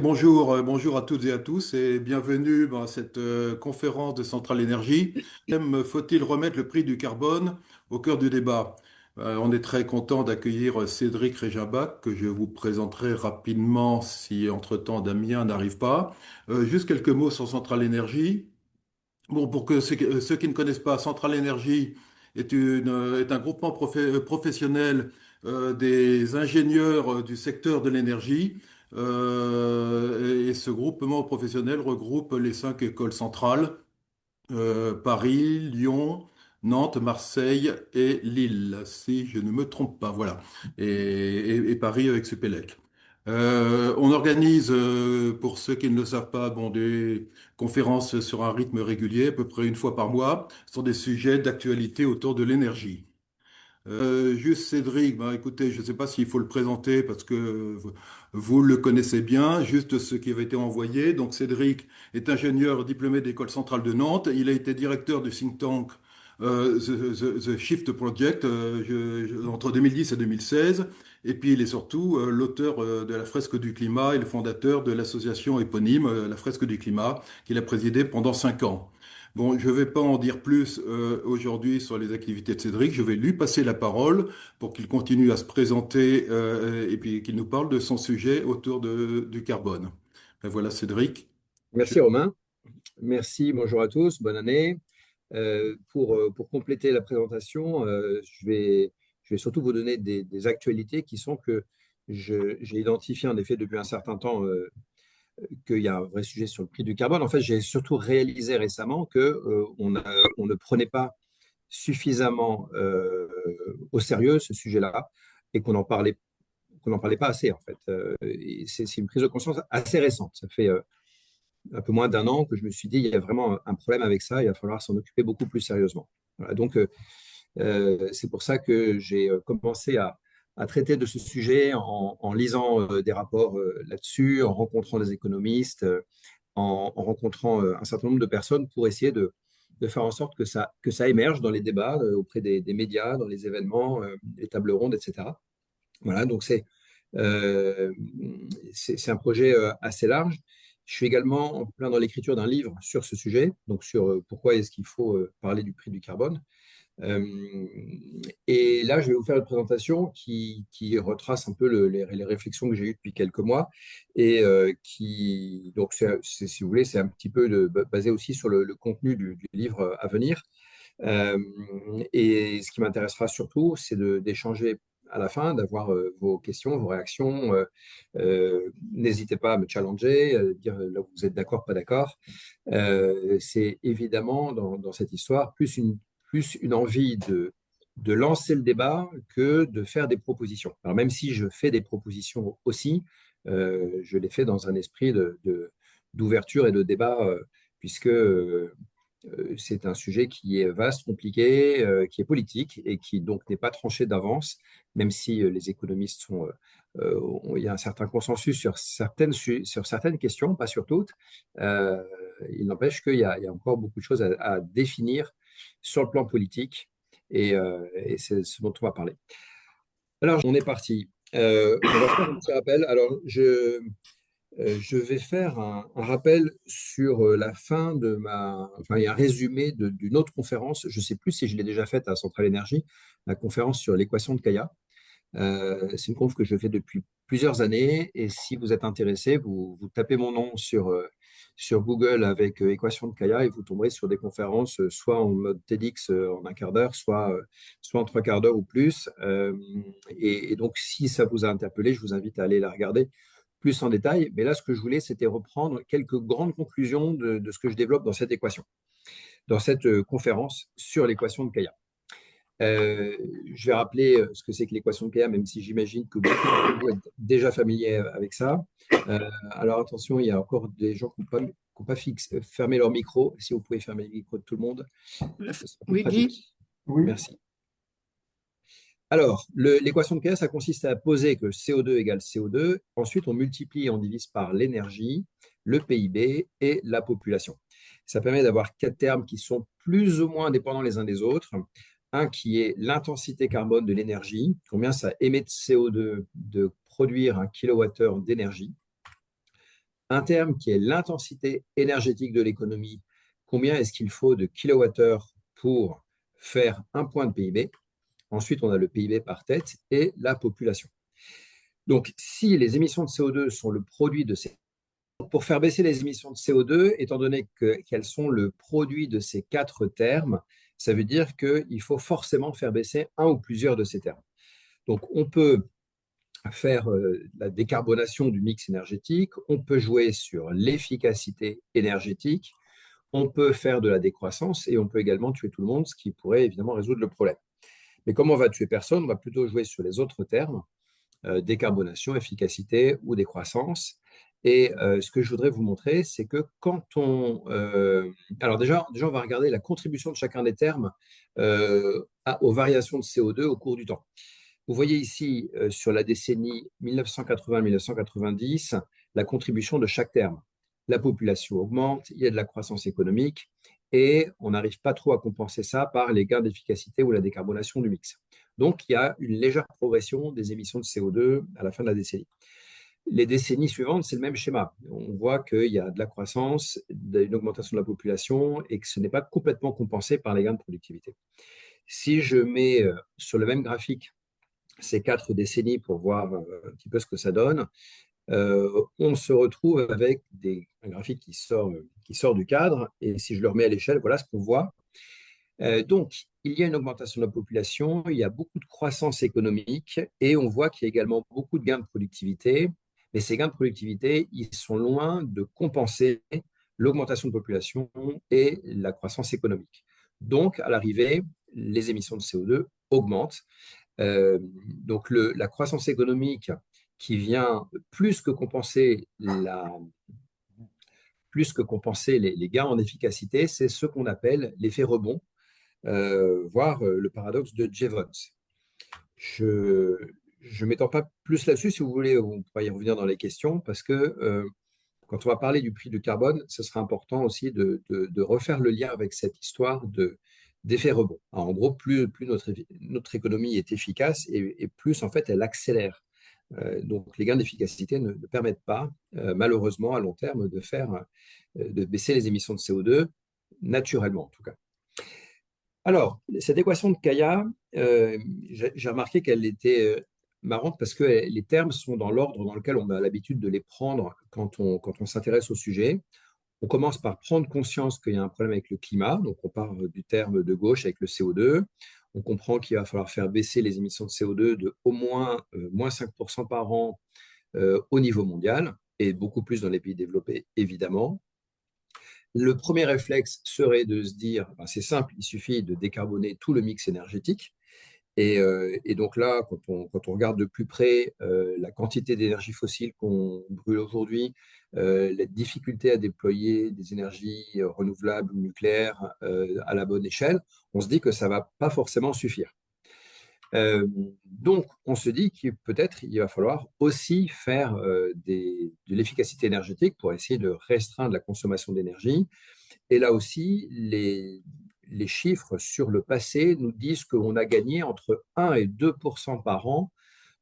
Bonjour, bonjour à toutes et à tous et bienvenue à cette conférence de Centrale Énergie. Thème, faut-il remettre le prix du carbone au cœur du débat? On est très content d'accueillir Cédric Régimbach, que je vous présenterai rapidement si entre-temps Damien n'arrive pas. Juste quelques mots sur Centrale Énergie. Bon, pour que ceux qui ne connaissent pas, Centrale Énergie est un groupement professionnel des ingénieurs du secteur de l'énergie. Et ce groupement professionnel regroupe les cinq écoles centrales, Paris, Lyon, Nantes, Marseille et Lille, si je ne me trompe pas, voilà. Et Paris avec Supélec. On organise, pour ceux qui ne le savent pas, bon, des conférences sur un rythme régulier, à peu près une fois par mois, sur des sujets d'actualité autour de l'énergie. Juste Cédric, bah, écoutez, je ne sais pas s'il faut le présenter parce que vous le connaissez bien, juste ce qui avait été envoyé. Donc Cédric est ingénieur diplômé d'École centrale de Nantes. Il a été directeur du think tank The Shift Project entre 2010 et 2016. Et puis il est surtout l'auteur de la fresque du climat et le fondateur de l'association éponyme, la fresque du climat, qu'il a présidée pendant 5 ans. Bon, je ne vais pas en dire plus aujourd'hui sur les activités de Cédric. Je vais lui passer la parole pour qu'il continue à se présenter et puis qu'il nous parle de son sujet autour du carbone. Ben voilà, Cédric. Je- Merci Romain, merci, bonjour à tous, bonne année. Pour compléter la présentation, je vais surtout vous donner des actualités qui sont que j'ai identifié en effet depuis un certain temps qu'il y a un vrai sujet sur le prix du carbone. En fait, j'ai surtout réalisé récemment que on ne prenait pas suffisamment au sérieux ce sujet-là et qu'on n'en parlait pas assez en fait. Et c'est une prise de conscience assez récente. Ça fait un peu moins d'un an que je me suis dit, il y a vraiment un problème avec ça, il va falloir s'en occuper beaucoup plus sérieusement. Voilà, donc, c'est pour ça que j'ai commencé à traiter de ce sujet en lisant des rapports là-dessus, en rencontrant des économistes, en rencontrant un certain nombre de personnes pour essayer de faire en sorte que ça émerge dans les débats auprès des médias, dans les événements, les tables rondes, etc. Voilà, donc euh, c'est un projet assez large. Je suis également en plein dans l'écriture d'un livre sur ce sujet, donc sur pourquoi est-ce qu'il faut parler du prix du carbone. Euh, et là, je vais vous faire une présentation qui retrace un peu les réflexions que j'ai eues depuis quelques mois et donc, si vous voulez, c'est un petit peu basé aussi sur le contenu du livre à venir. Euh, et ce qui m'intéressera surtout, c'est d'échanger à la fin, d'avoir vos questions, vos réactions. N'hésitez pas à me challenger, dire là où vous êtes d'accord, pas d'accord. C'est évidemment dans cette histoire plus une envie de lancer le débat que de faire des propositions. Alors même si je fais des propositions aussi, je les fais dans un esprit d'ouverture et de débat, puisque c'est un sujet qui est vaste, compliqué, qui est politique et qui donc n'est pas tranché d'avance, même si les économistes il y a un certain consensus sur certaines questions, pas sur toutes. Euh, il n'empêche qu'il y a encore beaucoup de choses à définir sur le plan politique et c'est ce dont on va parler. Alors, on est parti. On va faire un petit rappel. Je vais faire un rappel sur la fin de enfin, il y a un résumé d'une autre conférence. Je ne sais plus si je l'ai déjà faite à Centrale Énergie, la conférence sur l'équation de Kaya. C'est une conf que je fais depuis plusieurs années. Et si vous êtes intéressé, vous tapez mon nom sur Google avec équation de Kaya et vous tomberez sur des conférences, soit en mode TEDx en un quart d'heure, soit en trois quarts d'heure ou plus. Et donc, si ça vous a interpellé, je vous invite à aller la regarder plus en détail. Mais là, ce que je voulais, c'était reprendre quelques grandes conclusions de ce que je développe dans cette équation, dans cette conférence sur l'équation de Kaya. Euh, je vais rappeler ce que c'est que l'équation de Kaya, même si j'imagine que beaucoup d'entre vous êtes déjà familiers avec ça. Alors attention, il y a encore des gens qui n'ont pas fermé leur micro. Si vous pouvez fermer le micro de tout le monde, ce sera plus Oui, Guy? pratique. Merci. Alors, l'équation de Kaya, ça consiste à poser que CO2 égale CO2. Ensuite, on multiplie et on divise par l'énergie, le PIB et la population. Ça permet d'avoir quatre termes qui sont plus ou moins indépendants les uns des autres. Un qui est l'intensité carbone de l'énergie, combien ça émet de CO2 de produire un kilowattheure d'énergie. un terme qui est l'intensité énergétique de l'économie. Combien est-ce qu'il faut de kilowattheures pour faire un point de PIB? Ensuite, on a le PIB par tête et la population. Donc, si les émissions de CO2 sont le produit de ces... Pour faire baisser les émissions de CO2, étant donné qu'elles sont le produit de ces quatre termes, ça veut dire qu'il faut forcément faire baisser un ou plusieurs de ces termes. Donc, on peut faire la décarbonation du mix énergétique, on peut jouer sur l'efficacité énergétique, on peut faire de la décroissance et on peut également tuer tout le monde, ce qui pourrait évidemment résoudre le problème. Mais comme on va tuer personne, on va plutôt jouer sur les autres termes, décarbonation, efficacité ou décroissance. Et ce que je voudrais vous montrer, c'est que quand on... alors déjà, on va regarder la contribution de chacun des termes aux variations de CO2 au cours du temps. Vous voyez ici, sur la décennie 1980-1990, la contribution de chaque terme. La population augmente, il y a de la croissance économique, et on n'arrive pas trop à compenser ça par les gains d'efficacité ou la décarbonation du mix. Donc, il y a une légère progression des émissions de CO2 à la fin de la décennie. Les décennies suivantes, c'est le même schéma. On voit qu'il y a de la croissance, une augmentation de la population, et que ce n'est pas complètement compensé par les gains de productivité. Si je mets sur le même graphique ces 4 décennies pour voir un petit peu ce que ça donne, on se retrouve avec un graphique qui sort du cadre. Et si je le remets à l'échelle, voilà ce qu'on voit. Donc, il y a une augmentation de la population, il y a beaucoup de croissance économique et on voit qu'il y a également beaucoup de gains de productivité. Mais ces gains de productivité, ils sont loin de compenser l'augmentation de population et la croissance économique. Donc, à l'arrivée, les émissions de CO2 augmentent. Donc, la croissance économique qui vient plus que compenser les gains en efficacité, c'est ce qu'on appelle l'effet rebond, voire le paradoxe de Jevons. Je ne m'étends pas plus là-dessus, si vous voulez, on pourra y revenir dans les questions, parce que quand on va parler du prix du carbone, ce sera important aussi de refaire le lien avec cette histoire d'effet rebond. Alors, en gros, plus notre économie est efficace et plus, en fait, elle accélère. Donc, les gains d'efficacité ne permettent pas, malheureusement, à long terme, de baisser les émissions de CO2, naturellement, en tout cas. Alors, cette équation de Kaya, j'ai remarqué qu'elle était marrante parce que les termes sont dans l'ordre dans lequel on a l'habitude de les prendre quand on s'intéresse au sujet. On commence par prendre conscience qu'il y a un problème avec le climat, donc on part du terme de gauche avec le CO2. On comprend qu'il va falloir faire baisser les émissions de CO2 de au moins moins 5% par an au niveau mondial et beaucoup plus dans les pays développés, évidemment. Le premier réflexe serait de se dire, ben, c'est simple, il suffit de décarboner tout le mix énergétique. Et donc là, quand on regarde de plus près la quantité d'énergie fossile qu'on brûle aujourd'hui, la difficulté à déployer des énergies renouvelables ou nucléaires à la bonne échelle, on se dit que ça ne va pas forcément suffire. Donc, on se dit que peut-être il va falloir aussi faire de l'efficacité énergétique pour essayer de restreindre la consommation d'énergie. Et là aussi, les chiffres sur le passé nous disent qu'on a gagné entre 1 et 2% par an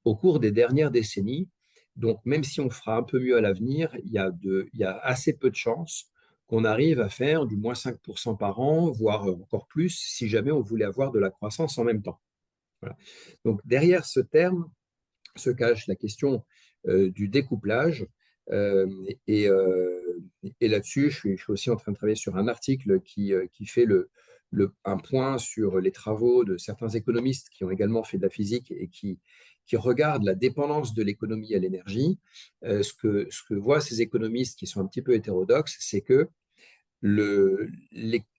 au cours des dernières décennies. Donc, même si on fera un peu mieux à l'avenir, il y a assez peu de chances qu'on arrive à faire du moins 5% par an, voire encore plus, si jamais on voulait avoir de la croissance en même temps. Voilà. Donc, derrière ce terme se cache la question du découplage. Euh, et, euh, et là-dessus, je suis aussi en train de travailler sur un article qui fait un point sur les travaux de certains économistes qui ont également fait de la physique et qui regardent la dépendance de l'économie à l'énergie. Ce que voient ces économistes qui sont un petit peu hétérodoxes, c'est que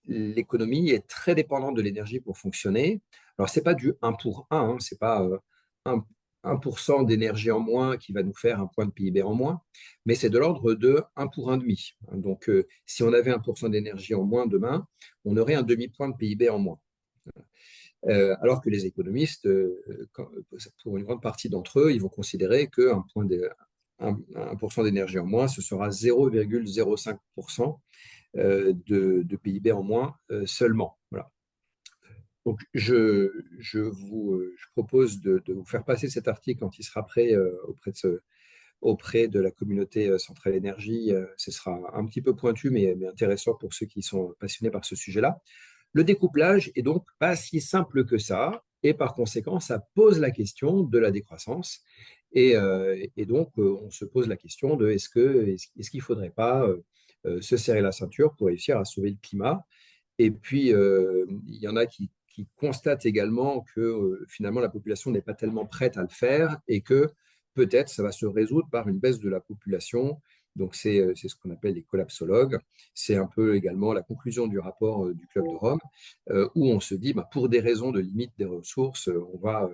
l'économie est très dépendante de l'énergie pour fonctionner. Alors, ce n'est pas du 1 pour 1, hein, ce n'est pas 1, 1% d'énergie en moins qui va nous faire un point de PIB en moins, mais c'est de l'ordre de 1 pour 1,5. Donc, si on avait 1% d'énergie en moins demain, on aurait un demi-point de PIB en moins. Alors que les économistes, pour une grande partie d'entre eux, ils vont considérer qu'un point 1% d'énergie en moins, ce sera 0,05% de PIB en moins seulement. Voilà. Donc, je propose de vous faire passer cet article quand il sera prêt auprès auprès de la communauté Centrale Énergie. Ce sera un petit peu pointu, mais intéressant pour ceux qui sont passionnés par ce sujet-là. Le découplage est donc pas si simple que ça, et par conséquent, ça pose la question de la décroissance. Et donc, on se pose la question de est-ce qu'il ne faudrait pas se serrer la ceinture pour réussir à sauver le climat. Et puis, il y en a qui constatent également que finalement, la population n'est pas tellement prête à le faire et que peut-être ça va se résoudre par une baisse de la population. Donc, c'est ce qu'on appelle les collapsologues. C'est un peu également la conclusion du rapport du Club de Rome, où on se dit, bah, pour des raisons de limite des ressources, on va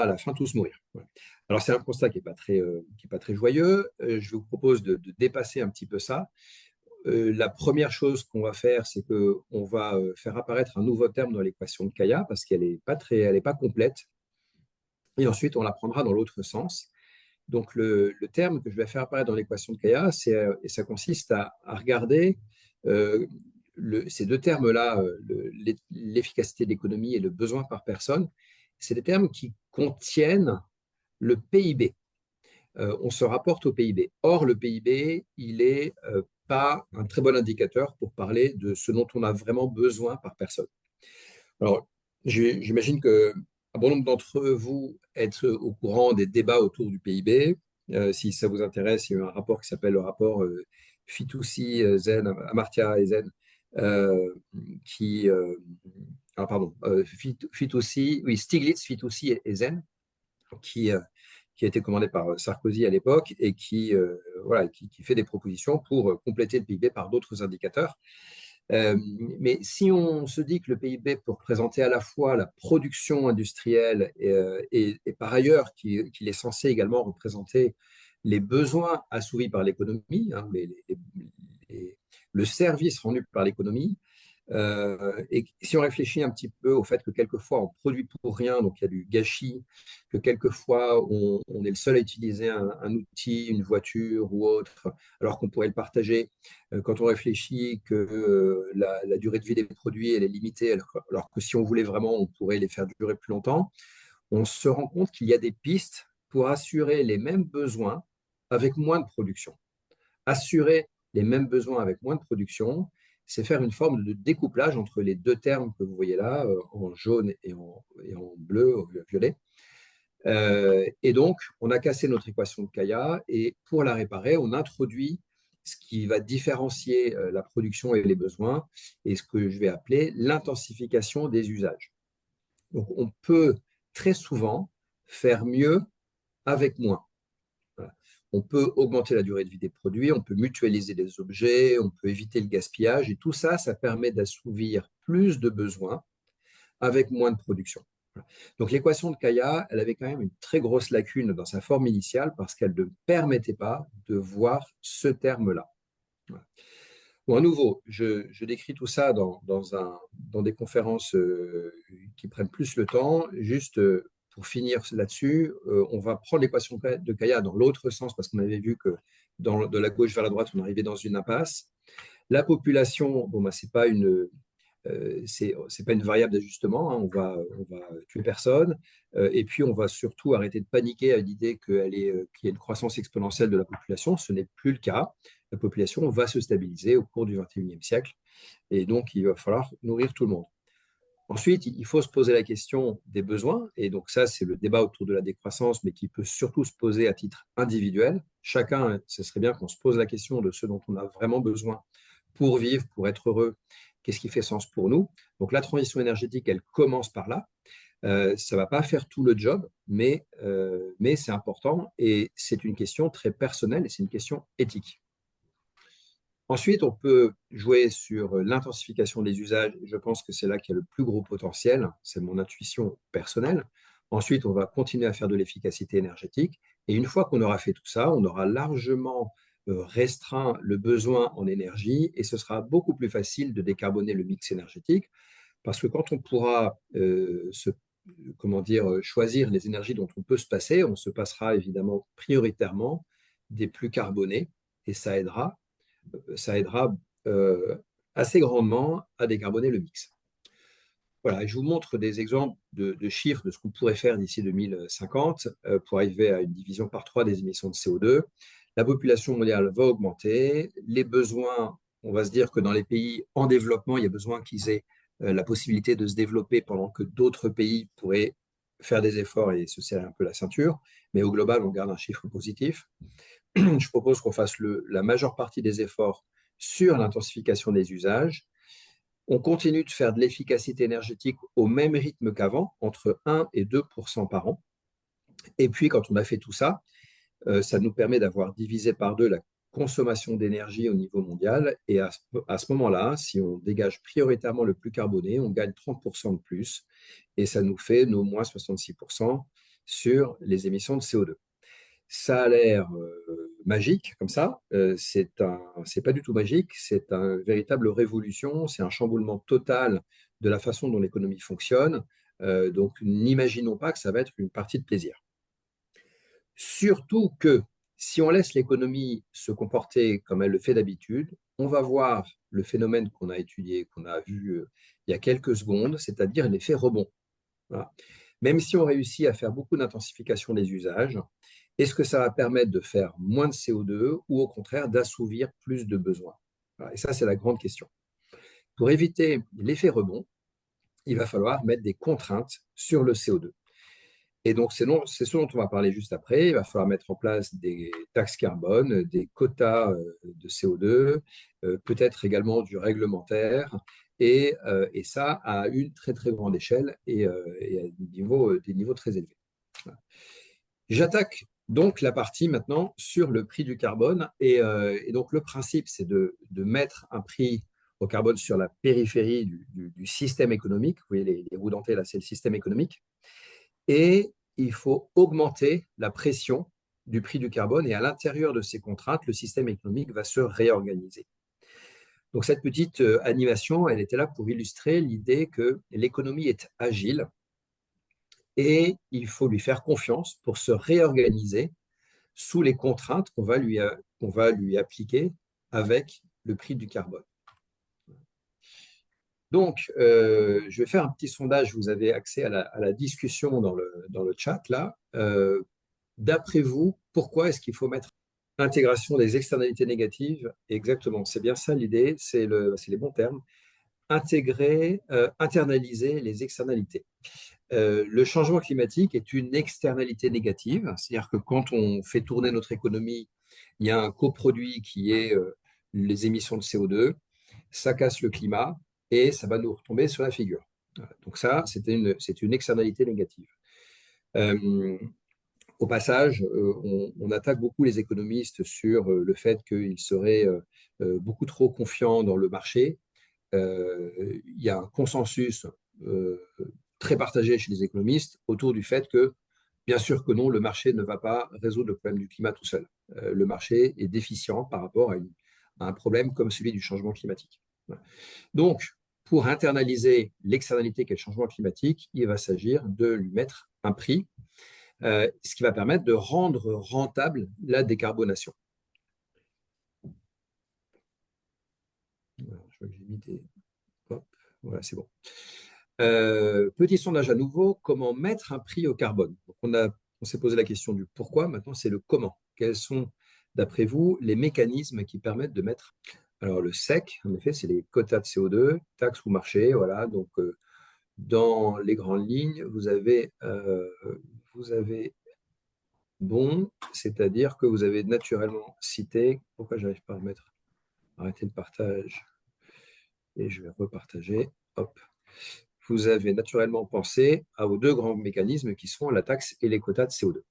à la fin tous mourir. Voilà. Alors, c'est un constat qui est pas très joyeux. Je vous propose de dépasser un petit peu ça. La première chose qu'on va faire, c'est qu'on va faire apparaître un nouveau terme dans l'équation de Kaya parce qu'elle n'est pas elle est pas complète. Et ensuite, on la prendra dans l'autre sens. Donc, le terme que je vais faire apparaître dans l'équation de Kaya, et ça consiste à regarder euh, ces deux termes-là, l'efficacité de l'économie et le besoin par personne. C'est des termes qui contiennent le PIB. On se rapporte au PIB. Or, le PIB, il n'est pas un très bon indicateur pour parler de ce dont on a vraiment besoin par personne. Alors, j'imagine que un bon nombre d'entre vous êtes au courant des débats autour du PIB. Si ça vous intéresse, il y a eu un rapport qui s'appelle le rapport Fitoussi, Zen, Amartya et Zen, euh, qui, ah, pardon, Fitoussi, oui, Stiglitz, Fitoussi et Zen, qui, qui a été commandé par Sarkozy à l'époque et voilà, qui fait des propositions pour compléter le PIB par d'autres indicateurs. Mais si on se dit que le PIB peut représenter à la fois la production industrielle et par ailleurs qu'il est censé également représenter les besoins assouvis par l'économie, hein, le service rendu par l'économie, et si on réfléchit un petit peu au fait que quelquefois on produit pour rien, donc il y a du gâchis, que quelquefois on est le seul à utiliser un outil, une voiture ou autre, alors qu'on pourrait le partager, quand on réfléchit que la durée de vie des produits elle est limitée, alors que si on voulait vraiment, on pourrait les faire durer plus longtemps, on se rend compte qu'il y a des pistes pour assurer les mêmes besoins avec moins de production. Assurer les mêmes besoins avec moins de production, c'est faire une forme de découplage entre les deux termes que vous voyez là, en jaune et en bleu, violet. Et donc, on a cassé notre équation de Kaya et pour la réparer, on introduit ce qui va différencier la production et les besoins et ce que je vais appeler l'intensification des usages. Donc, on peut très souvent faire mieux avec moins. Voilà. On peut augmenter la durée de vie des produits, on peut mutualiser des objets, on peut éviter le gaspillage et tout ça, ça permet d'assouvir plus de besoins avec moins de production. Voilà. Donc l'équation de Kaya, elle avait quand même une très grosse lacune dans sa forme initiale parce qu'elle ne permettait pas de voir ce terme-là. Voilà. Bon, à nouveau, je décris tout ça dans des conférences qui prennent plus le temps. Juste pour finir là-dessus, on va prendre l'équation de Kaya dans l'autre sens parce qu'on avait vu que de la gauche vers la droite, on arrivait dans une impasse. La population, bon, bah, c'est pas une variable d'ajustement, hein, on va tuer personne, et puis on va surtout arrêter de paniquer à l'idée qu'il y a une croissance exponentielle de la population. Ce n'est plus le cas. La population va se stabiliser au cours du 21e siècle, et donc il va falloir nourrir tout le monde. Ensuite, il faut se poser la question des besoins, et donc ça, c'est le débat autour de la décroissance, mais qui peut surtout se poser à titre individuel. Chacun, ce serait bien qu'on se pose la question de ce dont on a vraiment besoin pour vivre, pour être heureux, qu'est-ce qui fait sens pour nous. Donc la transition énergétique, elle commence par là. Ça ne va pas faire tout le job, mais c'est important, et c'est une question très personnelle, et c'est une question éthique. Ensuite, on peut jouer sur l'intensification des usages. Je pense que c'est là qu'il y a le plus gros potentiel. C'est mon intuition personnelle. Ensuite, on va continuer à faire de l'efficacité énergétique. Et une fois qu'on aura fait tout ça, on aura largement restreint le besoin en énergie et ce sera beaucoup plus facile de décarboner le mix énergétique parce que quand on pourra comment dire, choisir les énergies dont on peut se passer, on se passera évidemment prioritairement des plus carbonés et ça aidera assez grandement à décarboner le mix. Voilà, je vous montre des exemples de chiffres de ce qu'on pourrait faire d'ici 2050 pour arriver à une division par 3 des émissions de CO2. La population mondiale va augmenter. Les besoins, on va se dire que dans les pays en développement, il y a besoin qu'ils aient la possibilité de se développer pendant que d'autres pays pourraient faire des efforts et se serrer un peu la ceinture. Mais au global, on garde un chiffre positif. Je propose qu'on fasse la majeure partie des efforts sur l'intensification des usages. On continue de faire de l'efficacité énergétique au même rythme qu'avant, entre 1 et 2 par an. Et puis, quand on a fait tout ça, ça nous permet d'avoir divisé par deux la consommation d'énergie au niveau mondial. Et à ce moment-là, si on dégage prioritairement le plus carboné, on gagne 30% de plus. Et ça nous fait nos moins 66% sur les émissions de CO2. Ça a l'air magique comme ça. C'est pas du tout magique. C'est une véritable révolution. C'est un chamboulement total de la façon dont l'économie fonctionne. Donc, n'imaginons pas que ça va être une partie de plaisir. Surtout que si on laisse l'économie se comporter comme elle le fait d'habitude, on va voir le phénomène qu'on a étudié, qu'on a vu il y a quelques secondes, c'est-à-dire l'effet rebond. Voilà. Même si on réussit à faire beaucoup d'intensification des usages, est-ce que ça va permettre de faire moins de CO2 ou au contraire d'assouvir plus de besoins? Voilà. Et ça, c'est la grande question. Pour éviter l'effet rebond, il va falloir mettre des contraintes sur le CO2. Et donc, c'est ce dont on va parler juste après. Il va falloir mettre en place des taxes carbone, des quotas de CO2, peut-être également du réglementaire, et ça à une très, très grande échelle et à des niveaux très élevés. Voilà. J'attaque donc la partie maintenant sur le prix du carbone. Et donc, le principe, c'est de mettre un prix au carbone sur la périphérie du système économique. Vous voyez les roues dentées, là, c'est le système économique. Et il faut augmenter la pression du prix du carbone. Et à l'intérieur de ces contraintes, le système économique va se réorganiser. Donc, cette petite animation, elle était là pour illustrer l'idée que l'économie est agile et il faut lui faire confiance pour se réorganiser sous les contraintes qu'on va lui appliquer avec le prix du carbone. Donc, je vais faire un petit sondage. Vous avez accès à la discussion dans le chat là. D'après vous, pourquoi est-ce qu'il faut mettre l'intégration des externalités négatives? Exactement, c'est bien ça l'idée, c'est les bons termes. Intégrer, internaliser les externalités. Le changement climatique est une externalité négative, c'est-à-dire que quand on fait tourner notre économie, il y a un coproduit qui est les émissions de CO2, ça casse le climat et ça va nous retomber sur la figure. Voilà. Donc ça, c'est une externalité négative. Au passage, on attaque beaucoup les économistes sur le fait qu'ils seraient beaucoup trop confiants dans le marché. Il y a un consensus très partagé chez les économistes autour du fait que, bien sûr que non, le marché ne va pas résoudre le problème du climat tout seul. Le marché est déficient par rapport à un problème comme celui du changement climatique. Voilà. Donc, pour internaliser l'externalité qu'est le changement climatique, il va s'agir de lui mettre un prix, ce qui va permettre de rendre rentable la décarbonation. Voilà, je vois que j'ai mis des... Hop, voilà, c'est bon. Petit sondage à nouveau, comment mettre un prix au carbone? Donc on s'est posé la question du pourquoi, maintenant c'est le comment. Quels sont, d'après vous, les mécanismes qui permettent de mettre... Alors le SEC, en effet, c'est les quotas de CO2, taxes ou marché, voilà. Donc dans les grandes lignes, vous avez bon, c'est-à-dire que vous avez naturellement cité, pourquoi je n'arrive pas à remettre, arrêter le partage, et je vais repartager, hop. Vous avez naturellement pensé aux deux grands mécanismes qui sont la taxe et les quotas de CO2.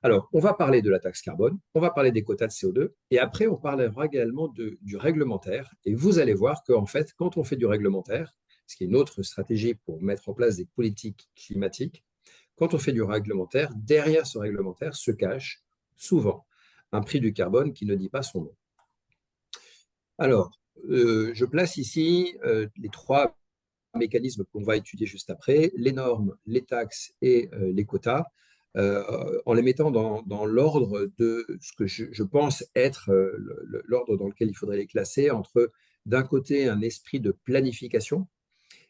Alors, on va parler de la taxe carbone, on va parler des quotas de CO2, et après, on parlera également du réglementaire. Et vous allez voir qu'en fait, quand on fait du réglementaire, ce qui est une autre stratégie pour mettre en place des politiques climatiques, quand on fait du réglementaire, derrière ce réglementaire se cache souvent un prix du carbone qui ne dit pas son nom. Alors, je place ici les trois mécanismes qu'on va étudier juste après, les normes, les taxes et les quotas, en les mettant dans l'ordre de ce que je pense être l'ordre dans lequel il faudrait les classer, entre d'un côté un esprit de planification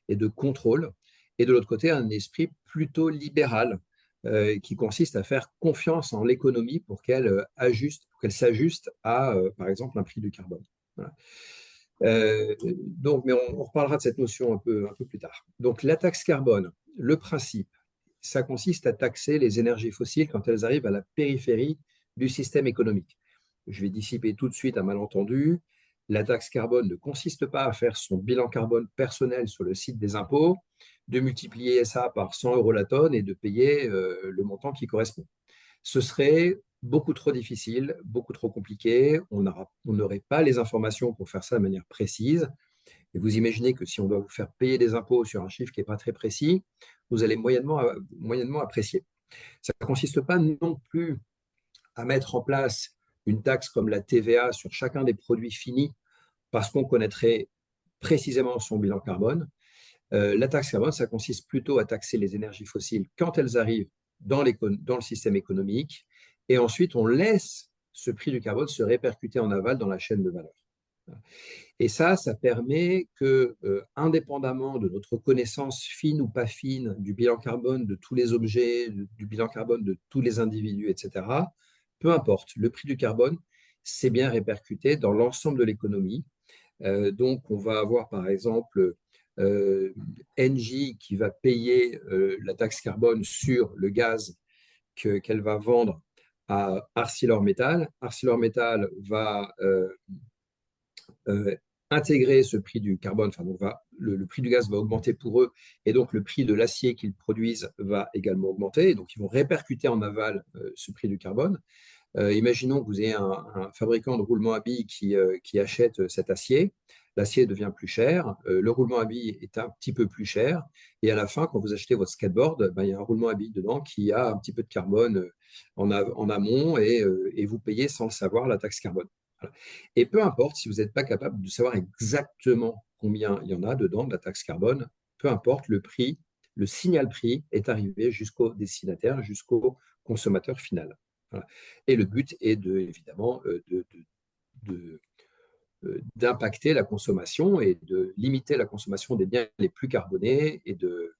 et de contrôle, et de l'autre côté, un esprit plutôt libéral qui consiste à faire confiance en l'économie pour qu'elle pour qu'elle s'ajuste à, par exemple, un prix du carbone. Voilà. Mais on reparlera de cette notion un peu plus tard. Donc, la taxe carbone, le principe, ça consiste à taxer les énergies fossiles quand elles arrivent à la périphérie du système économique. Je vais dissiper tout de suite un malentendu. La taxe carbone ne consiste pas à faire son bilan carbone personnel sur le site des impôts, de multiplier ça par 100 euros la tonne et de payer le montant qui correspond. Ce serait beaucoup trop difficile, beaucoup trop compliqué. On n'aurait pas les informations pour faire ça de manière précise. Et vous imaginez que si on doit vous faire payer des impôts sur un chiffre qui n'est pas très précis, vous allez moyennement apprécier. Ça ne consiste pas non plus à mettre en place une taxe comme la TVA sur chacun des produits finis parce qu'on connaîtrait précisément son bilan carbone. La taxe carbone, ça consiste plutôt à taxer les énergies fossiles quand elles arrivent dans le système économique et ensuite on laisse ce prix du carbone se répercuter en aval dans la chaîne de valeur. Et ça permet que, indépendamment de notre connaissance fine ou pas fine du bilan carbone de tous les objets, du bilan carbone de tous les individus, etc., peu importe, le prix du carbone, c'est bien répercuté dans l'ensemble de l'économie. Donc, on va avoir par exemple Engie qui va payer la taxe carbone sur le gaz qu'elle va vendre à ArcelorMittal. ArcelorMittal va euh, intégrer ce prix du carbone, enfin, donc le prix du gaz va augmenter pour eux, et donc le prix de l'acier qu'ils produisent va également augmenter, et donc ils vont répercuter en aval ce prix du carbone. Imaginons que vous ayez un fabricant de roulement à billes qui achète cet acier. L'acier devient plus cher, le roulement à billes est un petit peu plus cher, et à la fin, quand vous achetez votre skateboard, ben, il y a un roulement à billes dedans qui a un petit peu de carbone en amont, et vous payez sans le savoir la taxe carbone. Voilà. Et peu importe si vous n'êtes pas capable de savoir exactement combien il y en a dedans de la taxe carbone, peu importe le prix, le signal prix est arrivé jusqu'au destinataire, jusqu'au consommateur final. Voilà. Et le but est évidemment d'impacter la consommation et de limiter la consommation des biens les plus carbonés de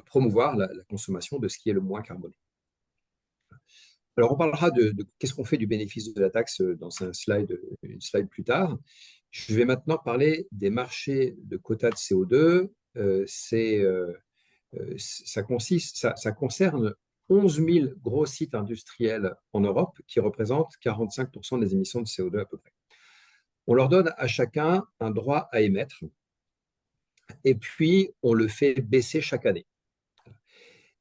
promouvoir la consommation de ce qui est le moins carboné. Alors, on parlera de qu'est-ce qu'on fait du bénéfice de la taxe dans une slide plus tard. Je vais maintenant parler des marchés de quotas de CO2. Ça concerne 11 000 gros sites industriels en Europe qui représentent 45% des émissions de CO2 à peu près. On leur donne à chacun un droit à émettre et puis on le fait baisser chaque année.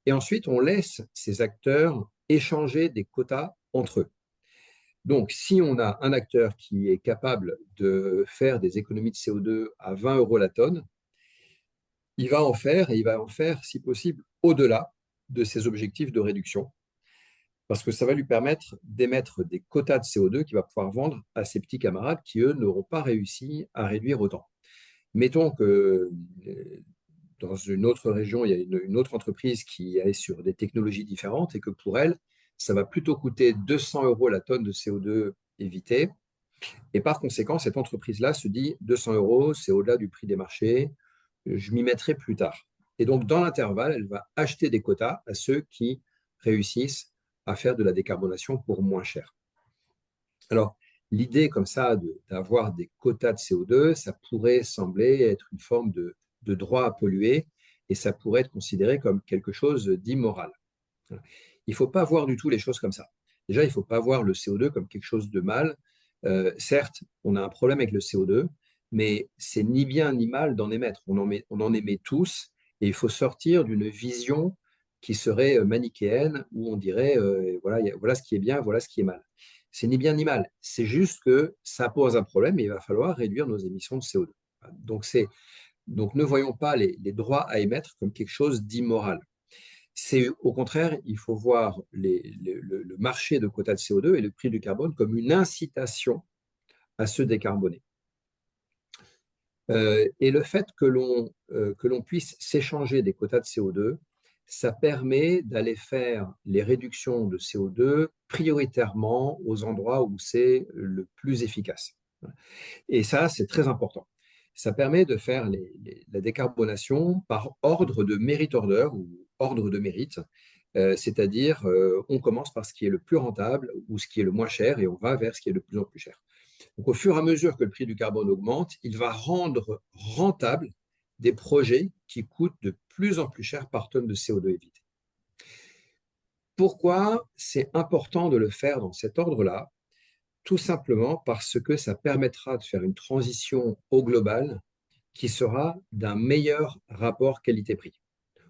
Et ensuite, on laisse ces acteurs échanger des quotas entre eux. Donc, si on a un acteur qui est capable de faire des économies de CO2 à 20 euros la tonne, il va en faire, et il va en faire, si possible, au-delà de ses objectifs de réduction, parce que ça va lui permettre d'émettre des quotas de CO2 qu'il va pouvoir vendre à ses petits camarades qui, eux, n'auront pas réussi à réduire autant. Mettons que dans une autre région, il y a une autre entreprise qui est sur des technologies différentes et que pour elle, ça va plutôt coûter 200 euros la tonne de CO2 évité. Et par conséquent, cette entreprise-là se dit 200 euros, c'est au-delà du prix des marchés, je m'y mettrai plus tard. Et donc, dans l'intervalle, elle va acheter des quotas à ceux qui réussissent à faire de la décarbonation pour moins cher. Alors, l'idée comme ça d'avoir des quotas de CO2, ça pourrait sembler être une forme de droit à polluer et ça pourrait être considéré comme quelque chose d'immoral. Il ne faut pas voir du tout les choses comme ça. Déjà, il ne faut pas voir le CO2 comme quelque chose de mal. Certes, on a un problème avec le CO2, mais c'est ni bien ni mal d'en émettre. On en émet tous et il faut sortir d'une vision qui serait manichéenne où on dirait voilà ce qui est bien, voilà ce qui est mal. C'est ni bien ni mal. C'est juste que ça pose un problème et il va falloir réduire nos émissions de CO2. Donc ne voyons pas les droits à émettre comme quelque chose d'immoral. C'est au contraire, il faut voir le marché de quotas de CO2 et le prix du carbone comme une incitation à se décarboner. Et le fait que l'on puisse s'échanger des quotas de CO2, ça permet d'aller faire les réductions de CO2 prioritairement aux endroits où c'est le plus efficace. Et ça, c'est très important. Ça permet de faire la décarbonation par ordre de merit order ou ordre de mérite, c'est-à-dire on commence par ce qui est le plus rentable ou ce qui est le moins cher et on va vers ce qui est de plus en plus cher. Donc, au fur et à mesure que le prix du carbone augmente, il va rendre rentable des projets qui coûtent de plus en plus cher par tonne de CO2 évité. Pourquoi c'est important de le faire dans cet ordre-là? Tout simplement parce que ça permettra de faire une transition au global qui sera d'un meilleur rapport qualité-prix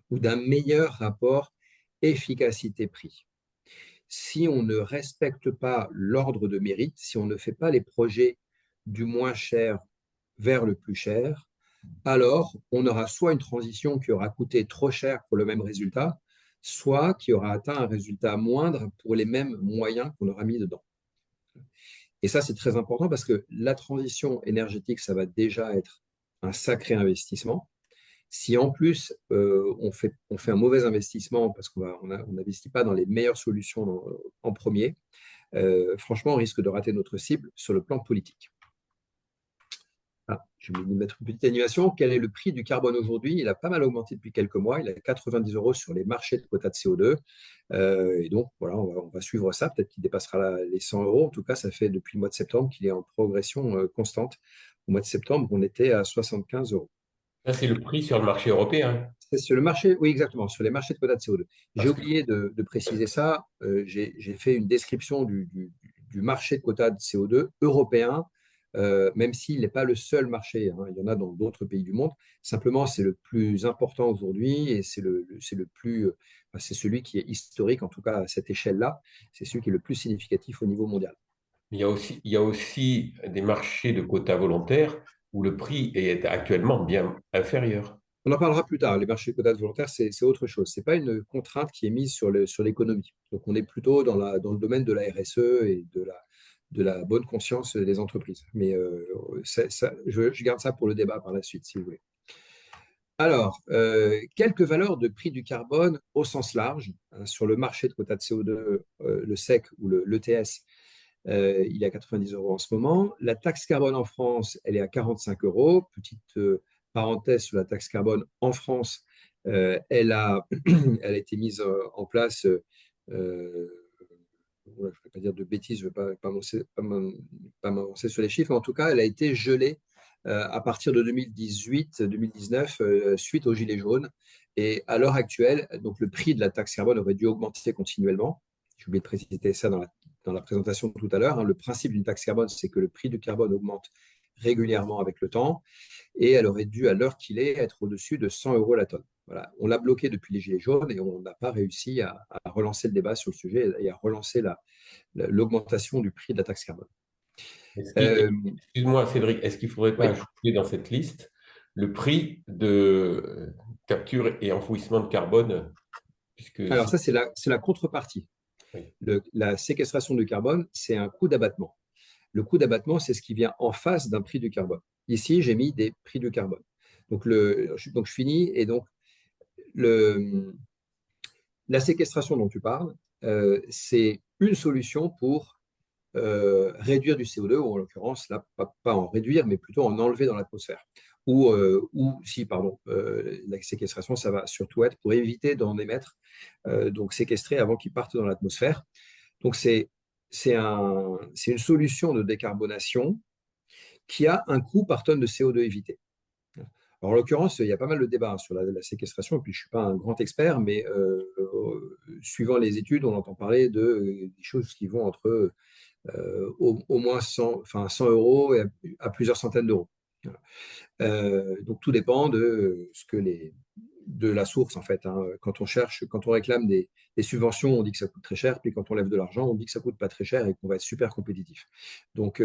ou d'un meilleur rapport efficacité-prix. Si on ne respecte pas l'ordre de mérite, si on ne fait pas les projets du moins cher vers le plus cher, alors on aura soit une transition qui aura coûté trop cher pour le même résultat, soit qui aura atteint un résultat moindre pour les mêmes moyens qu'on aura mis dedans. Et ça, c'est très important parce que la transition énergétique, ça va déjà être un sacré investissement. Si en plus on fait un mauvais investissement parce qu'on n'investit pas dans les meilleures solutions en premier, franchement, on risque de rater notre cible sur le plan politique. Ah, je vais vous mettre une petite animation. Quel est le prix du carbone aujourd'hui? Il a pas mal augmenté depuis quelques mois. Il est à 90 euros sur les marchés de quotas de CO2. Et donc, voilà, on va suivre ça. Peut-être qu'il dépassera les 100 euros. En tout cas, ça fait depuis le mois de septembre qu'il est en progression constante. Au mois de septembre, on était à 75 euros. Ça, c'est le prix sur le marché européen. C'est sur le marché, oui, exactement, sur les marchés de quotas de CO2. J'ai Parce que oublié de préciser ça. J'ai fait une description du marché de quotas de CO2 européen, même s'il n'est pas le seul marché, hein. Il y en a dans d'autres pays du monde. Simplement, c'est le plus important aujourd'hui et c'est c'est celui qui est historique, en tout cas à cette échelle-là. C'est celui qui est le plus significatif au niveau mondial. il y a aussi des marchés de quotas volontaires où le prix est actuellement bien inférieur. On en parlera plus tard. Les marchés de quotas volontaires, c'est autre chose. Ce n'est pas une contrainte qui est mise sur l'économie. Donc, on est plutôt dans le domaine de la RSE et de la bonne conscience des entreprises. Mais je garde ça pour le débat par la suite, si vous voulez. Alors, quelques valeurs de prix du carbone au sens large, hein, sur le marché de quotas de CO2, le SEC ou l'ETS, il est à 90 euros en ce moment. La taxe carbone en France, elle est à 45 euros. Petite parenthèse sur la taxe carbone en France, elle a été mise en place, je ne vais pas dire de bêtises, je ne vais pas m'avancer sur les chiffres, mais en tout cas, elle a été gelée à partir de 2018-2019 suite aux Gilets jaunes. Et à l'heure actuelle, donc le prix de la taxe carbone aurait dû augmenter continuellement. J'ai oublié de préciser ça dans la présentation tout à l'heure, hein. Le principe d'une taxe carbone, c'est que le prix du carbone augmente régulièrement avec le temps et elle aurait dû, à l'heure qu'il est, être au-dessus de 100 euros la tonne. Voilà. On l'a bloqué depuis les Gilets jaunes et on n'a pas réussi à relancer le débat sur le sujet et à relancer l'augmentation du prix de la taxe carbone. Excuse-moi, Cédric, est-ce qu'il ne faudrait pas Oui. ajouter dans cette liste le prix de capture et enfouissement de carbone, puisque Alors ça, c'est la contrepartie. Oui. La séquestration du carbone, c'est un coût d'abattement. Le coût d'abattement, c'est ce qui vient en face d'un prix du carbone. Ici, j'ai mis des prix du carbone. Donc, je finis. Et donc, la séquestration dont tu parles, c'est une solution pour réduire du CO2, ou en l'occurrence, là, pas en réduire, mais plutôt en enlever dans l'atmosphère. La séquestration, ça va surtout être pour éviter d'en émettre, donc séquestrer avant qu'ils partent dans l'atmosphère. Donc, c'est une solution de décarbonation qui a un coût par tonne de CO2 évité. Alors, en l'occurrence, il y a pas mal de débats sur la séquestration, et puis je ne suis pas un grand expert, mais suivant les études, on entend parler des choses qui vont entre au moins 100 euros et à plusieurs centaines d'euros. Voilà. Donc, tout dépend de la source, en fait, hein. Quand on réclame des subventions, on dit que ça coûte très cher, puis quand on lève de l'argent, on dit que ça coûte pas très cher et qu'on va être super compétitif. Donc,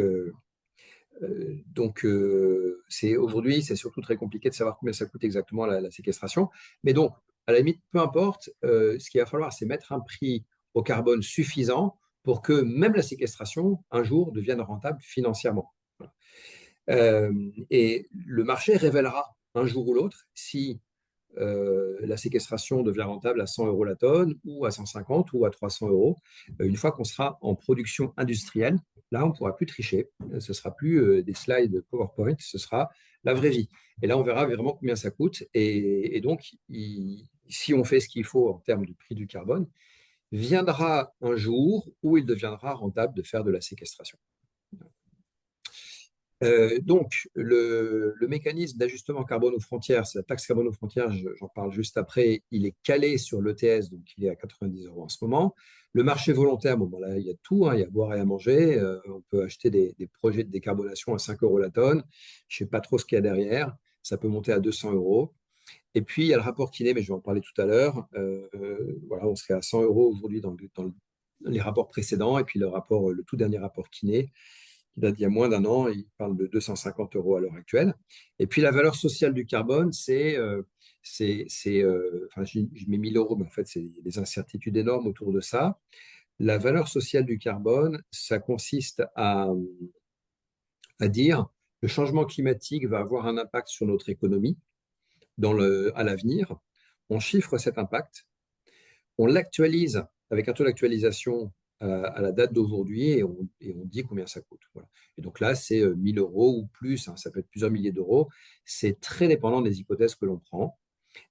aujourd'hui, c'est surtout très compliqué de savoir combien ça coûte exactement la séquestration. Mais donc, à la limite, peu importe, ce qu'il va falloir, c'est mettre un prix au carbone suffisant pour que même la séquestration, un jour, devienne rentable financièrement. Et le marché révélera un jour ou l'autre si la séquestration devient rentable à 100 euros la tonne ou à 150 ou à 300 euros. Une fois qu'on sera en production industrielle, là, on ne pourra plus tricher. Ce ne sera plus des slides PowerPoint, ce sera la vraie vie. Et là, on verra vraiment combien ça coûte. Et donc, si on fait ce qu'il faut en termes de prix du carbone, viendra un jour où il deviendra rentable de faire de la séquestration. Donc, le mécanisme d'ajustement carbone aux frontières, c'est la taxe carbone aux frontières, j'en parle juste après, il est calé sur l'ETS, donc il est à 90 € en ce moment. Le marché volontaire, bon, ben là, il y a tout, hein, il y a à boire et à manger. On peut acheter des projets de décarbonation à 5 € la tonne. Je ne sais pas trop ce qu'il y a derrière. Ça peut monter à 200 €. Et puis, il y a le rapport Kiné, mais je vais en parler tout à l'heure. Voilà, on serait à 100 € aujourd'hui dans les rapports précédents. Et puis, le tout dernier rapport Kiné, qui date d'il y a moins d'un an, il parle de 250 € à l'heure actuelle. Et puis, la valeur sociale du carbone, enfin, je mets 1000 €, mais en fait, c'est des incertitudes énormes autour de ça. La valeur sociale du carbone, ça consiste à dire le changement climatique va avoir un impact sur notre économie à l'avenir. On chiffre cet impact, on l'actualise avec un taux d'actualisation à la date d'aujourd'hui et on dit combien ça coûte. Voilà. Et donc là, c'est 1000 € ou plus, hein, ça peut être plusieurs milliers d'euros. C'est très dépendant des hypothèses que l'on prend.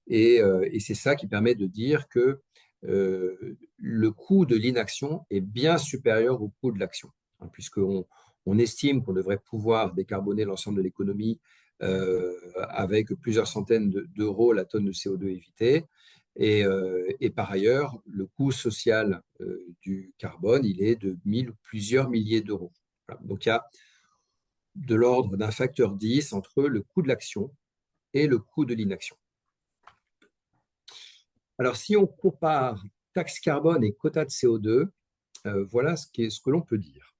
Et c'est ça qui permet de dire que le coût de l'inaction est bien supérieur au coût de l'action, hein, puisqu'on estime qu'on devrait pouvoir décarboner l'ensemble de l'économie avec plusieurs centaines d'euros la tonne de CO2 évitée. Et par ailleurs, le coût social du carbone, il est de 1000 ou plusieurs milliers d'euros. Voilà. Donc il y a de l'ordre d'un facteur 10 entre le coût de l'action et le coût de l'inaction. Alors, si on compare taxe carbone et quota de CO2, voilà ce que l'on peut dire.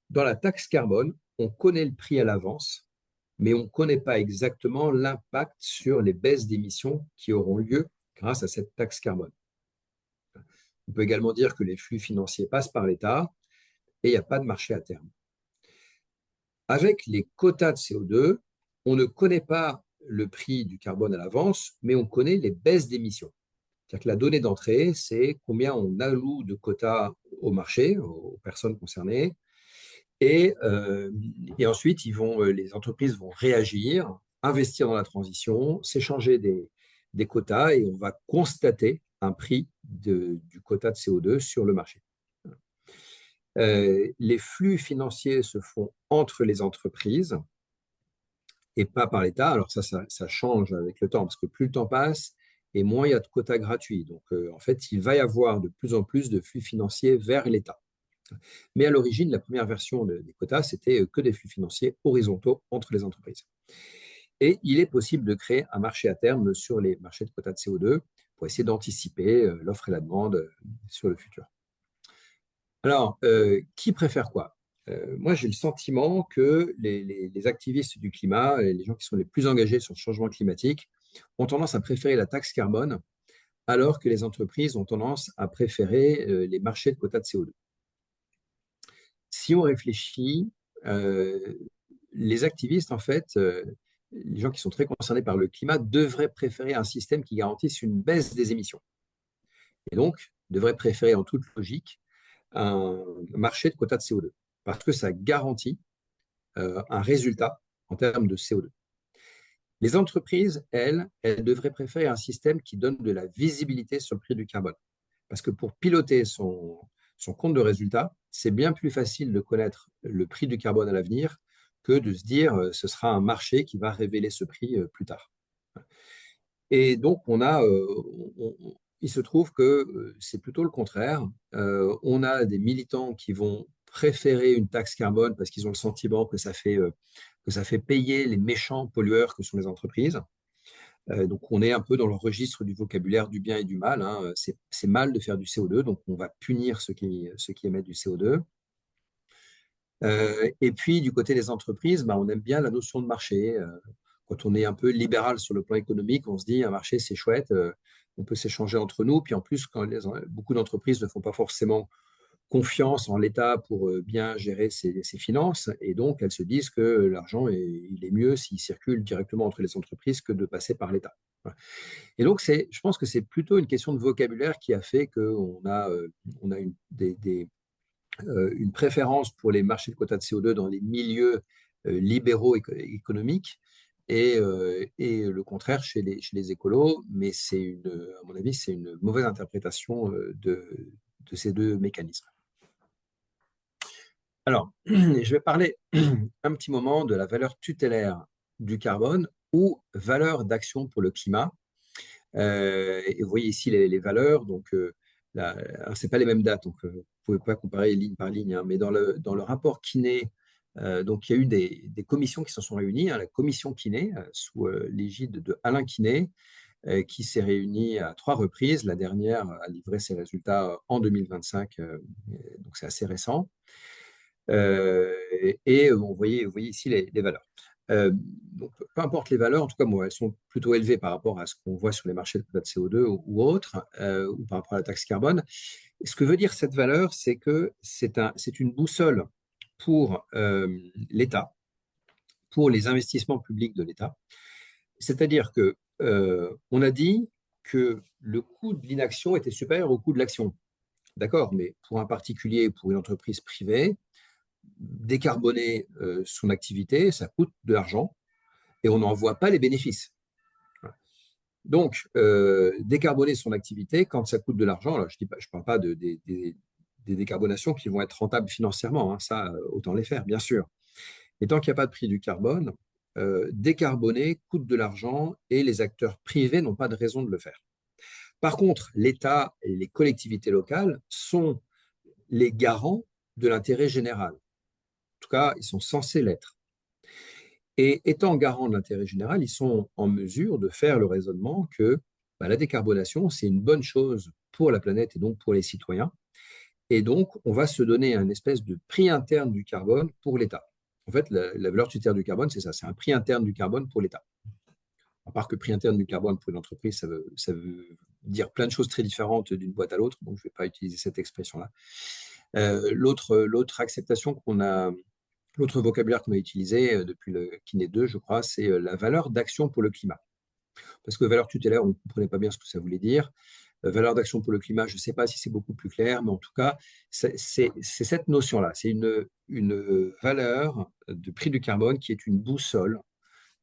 Dans la taxe carbone, on connaît le prix à l'avance, mais on ne connaît pas exactement l'impact sur les baisses d'émissions qui auront lieu grâce à cette taxe carbone. On peut également dire que les flux financiers passent par l'État et il n'y a pas de marché à terme. Avec les quotas de CO2, on ne connaît pas le prix du carbone à l'avance, mais on connaît les baisses d'émissions. C'est-à-dire que la donnée d'entrée, c'est combien on alloue de quotas au marché, aux personnes concernées. Et ensuite, les entreprises vont réagir, investir dans la transition, s'échanger des quotas et on va constater un prix du quota de CO2 sur le marché. Les flux financiers se font entre les entreprises et pas par l'État. Alors ça change avec le temps parce que plus le temps passe et moins il y a de quotas gratuits. Donc en fait, il va y avoir de plus en plus de flux financiers vers l'État. Mais à l'origine, la première version des quotas, c'était que des flux financiers horizontaux entre les entreprises. Et il est possible de créer un marché à terme sur les marchés de quotas de CO2 pour essayer d'anticiper l'offre et la demande sur le futur. Alors, qui préfère quoi? Moi, j'ai le sentiment que les activistes du climat, et les gens qui sont les plus engagés sur le changement climatique, ont tendance à préférer la taxe carbone, alors que les entreprises ont tendance à préférer les marchés de quotas de CO2. Si on réfléchit, les activistes, en fait, les gens qui sont très concernés par le climat, devraient préférer un système qui garantisse une baisse des émissions. Et donc, devraient préférer en toute logique un marché de quotas de CO2, parce que ça garantit un résultat en termes de CO2. Les entreprises, elles devraient préférer un système qui donne de la visibilité sur le prix du carbone. Parce que pour piloter son compte de résultat, c'est bien plus facile de connaître le prix du carbone à l'avenir que de se dire ce sera un marché qui va révéler ce prix plus tard. Et donc, il se trouve que c'est plutôt le contraire. On a des militants qui vont préférer une taxe carbone parce qu'ils ont le sentiment que ça fait payer les méchants pollueurs que sont les entreprises. Donc, on est un peu dans le registre du vocabulaire du bien et du mal, hein. C'est mal de faire du CO2, donc on va punir ceux qui émettent du CO2. Et puis, du côté des entreprises, on aime bien la notion de marché. Quand on est un peu libéral sur le plan économique, on se dit un marché, c'est chouette, on peut s'échanger entre nous. Puis en plus, beaucoup d'entreprises ne font pas forcément confiance en l'État pour bien gérer ses finances, et donc elles se disent que l'argent, il est mieux s'il circule directement entre les entreprises que de passer par l'État. Voilà. Et donc, je pense que c'est plutôt une question de vocabulaire qui a fait qu'on a une préférence pour les marchés de quotas de CO2 dans les milieux libéraux économiques et le contraire chez les écolos, mais à mon avis, c'est une mauvaise interprétation de ces deux mécanismes. Alors, je vais parler un petit moment de la valeur tutélaire du carbone ou valeur d'action pour le climat. Et vous voyez ici les valeurs, donc alors c'est pas les mêmes dates, donc vous pouvez pas comparer ligne par ligne, hein, mais dans le rapport Quinet, donc il y a eu des commissions qui se sont réunies, hein, la commission Quinet sous l'égide de Alain Quinet, qui s'est réunie à 3 reprises. La dernière a livré ses résultats en 2025, donc c'est assez récent. Et vous voyez ici les valeurs. Donc, peu importe les valeurs, en tout cas, bon, elles sont plutôt élevées par rapport à ce qu'on voit sur les marchés de quotas de CO2 ou autres, ou par rapport à la taxe carbone. Et ce que veut dire cette valeur, c'est que c'est une boussole pour l'État, pour les investissements publics de l'État. C'est-à-dire que on a dit que le coût de l'inaction était supérieur au coût de l'action. D'accord, mais pour un particulier, pour une entreprise privée, décarboner son activité, ça coûte de l'argent et on n'en voit pas les bénéfices. Donc, décarboner son activité, quand ça coûte de l'argent, alors je ne parle pas des décarbonations qui vont être rentables financièrement, hein, ça, autant les faire, bien sûr. Et tant qu'il n'y a pas de prix du carbone, décarboner coûte de l'argent et les acteurs privés n'ont pas de raison de le faire. Par contre, l'État et les collectivités locales sont les garants de l'intérêt général. En tout cas, ils sont censés l'être. Et étant garants de l'intérêt général, ils sont en mesure de faire le raisonnement que la décarbonation, c'est une bonne chose pour la planète et donc pour les citoyens. Et donc, on va se donner un espèce de prix interne du carbone pour l'État. En fait, la valeur tutélaire du carbone, c'est ça, c'est un prix interne du carbone pour l'État. À part que prix interne du carbone pour une entreprise, ça veut dire plein de choses très différentes d'une boîte à l'autre, donc je ne vais pas utiliser cette expression-là. L'autre acceptation qu'on a, l'autre vocabulaire qu'on a utilisé depuis le Quinet 2, je crois, c'est la valeur d'action pour le climat. Parce que valeur tutélaire, on ne comprenait pas bien ce que ça voulait dire. Valeur d'action pour le climat, je ne sais pas si c'est beaucoup plus clair, mais en tout cas, c'est cette notion-là. C'est une valeur de prix du carbone qui est une boussole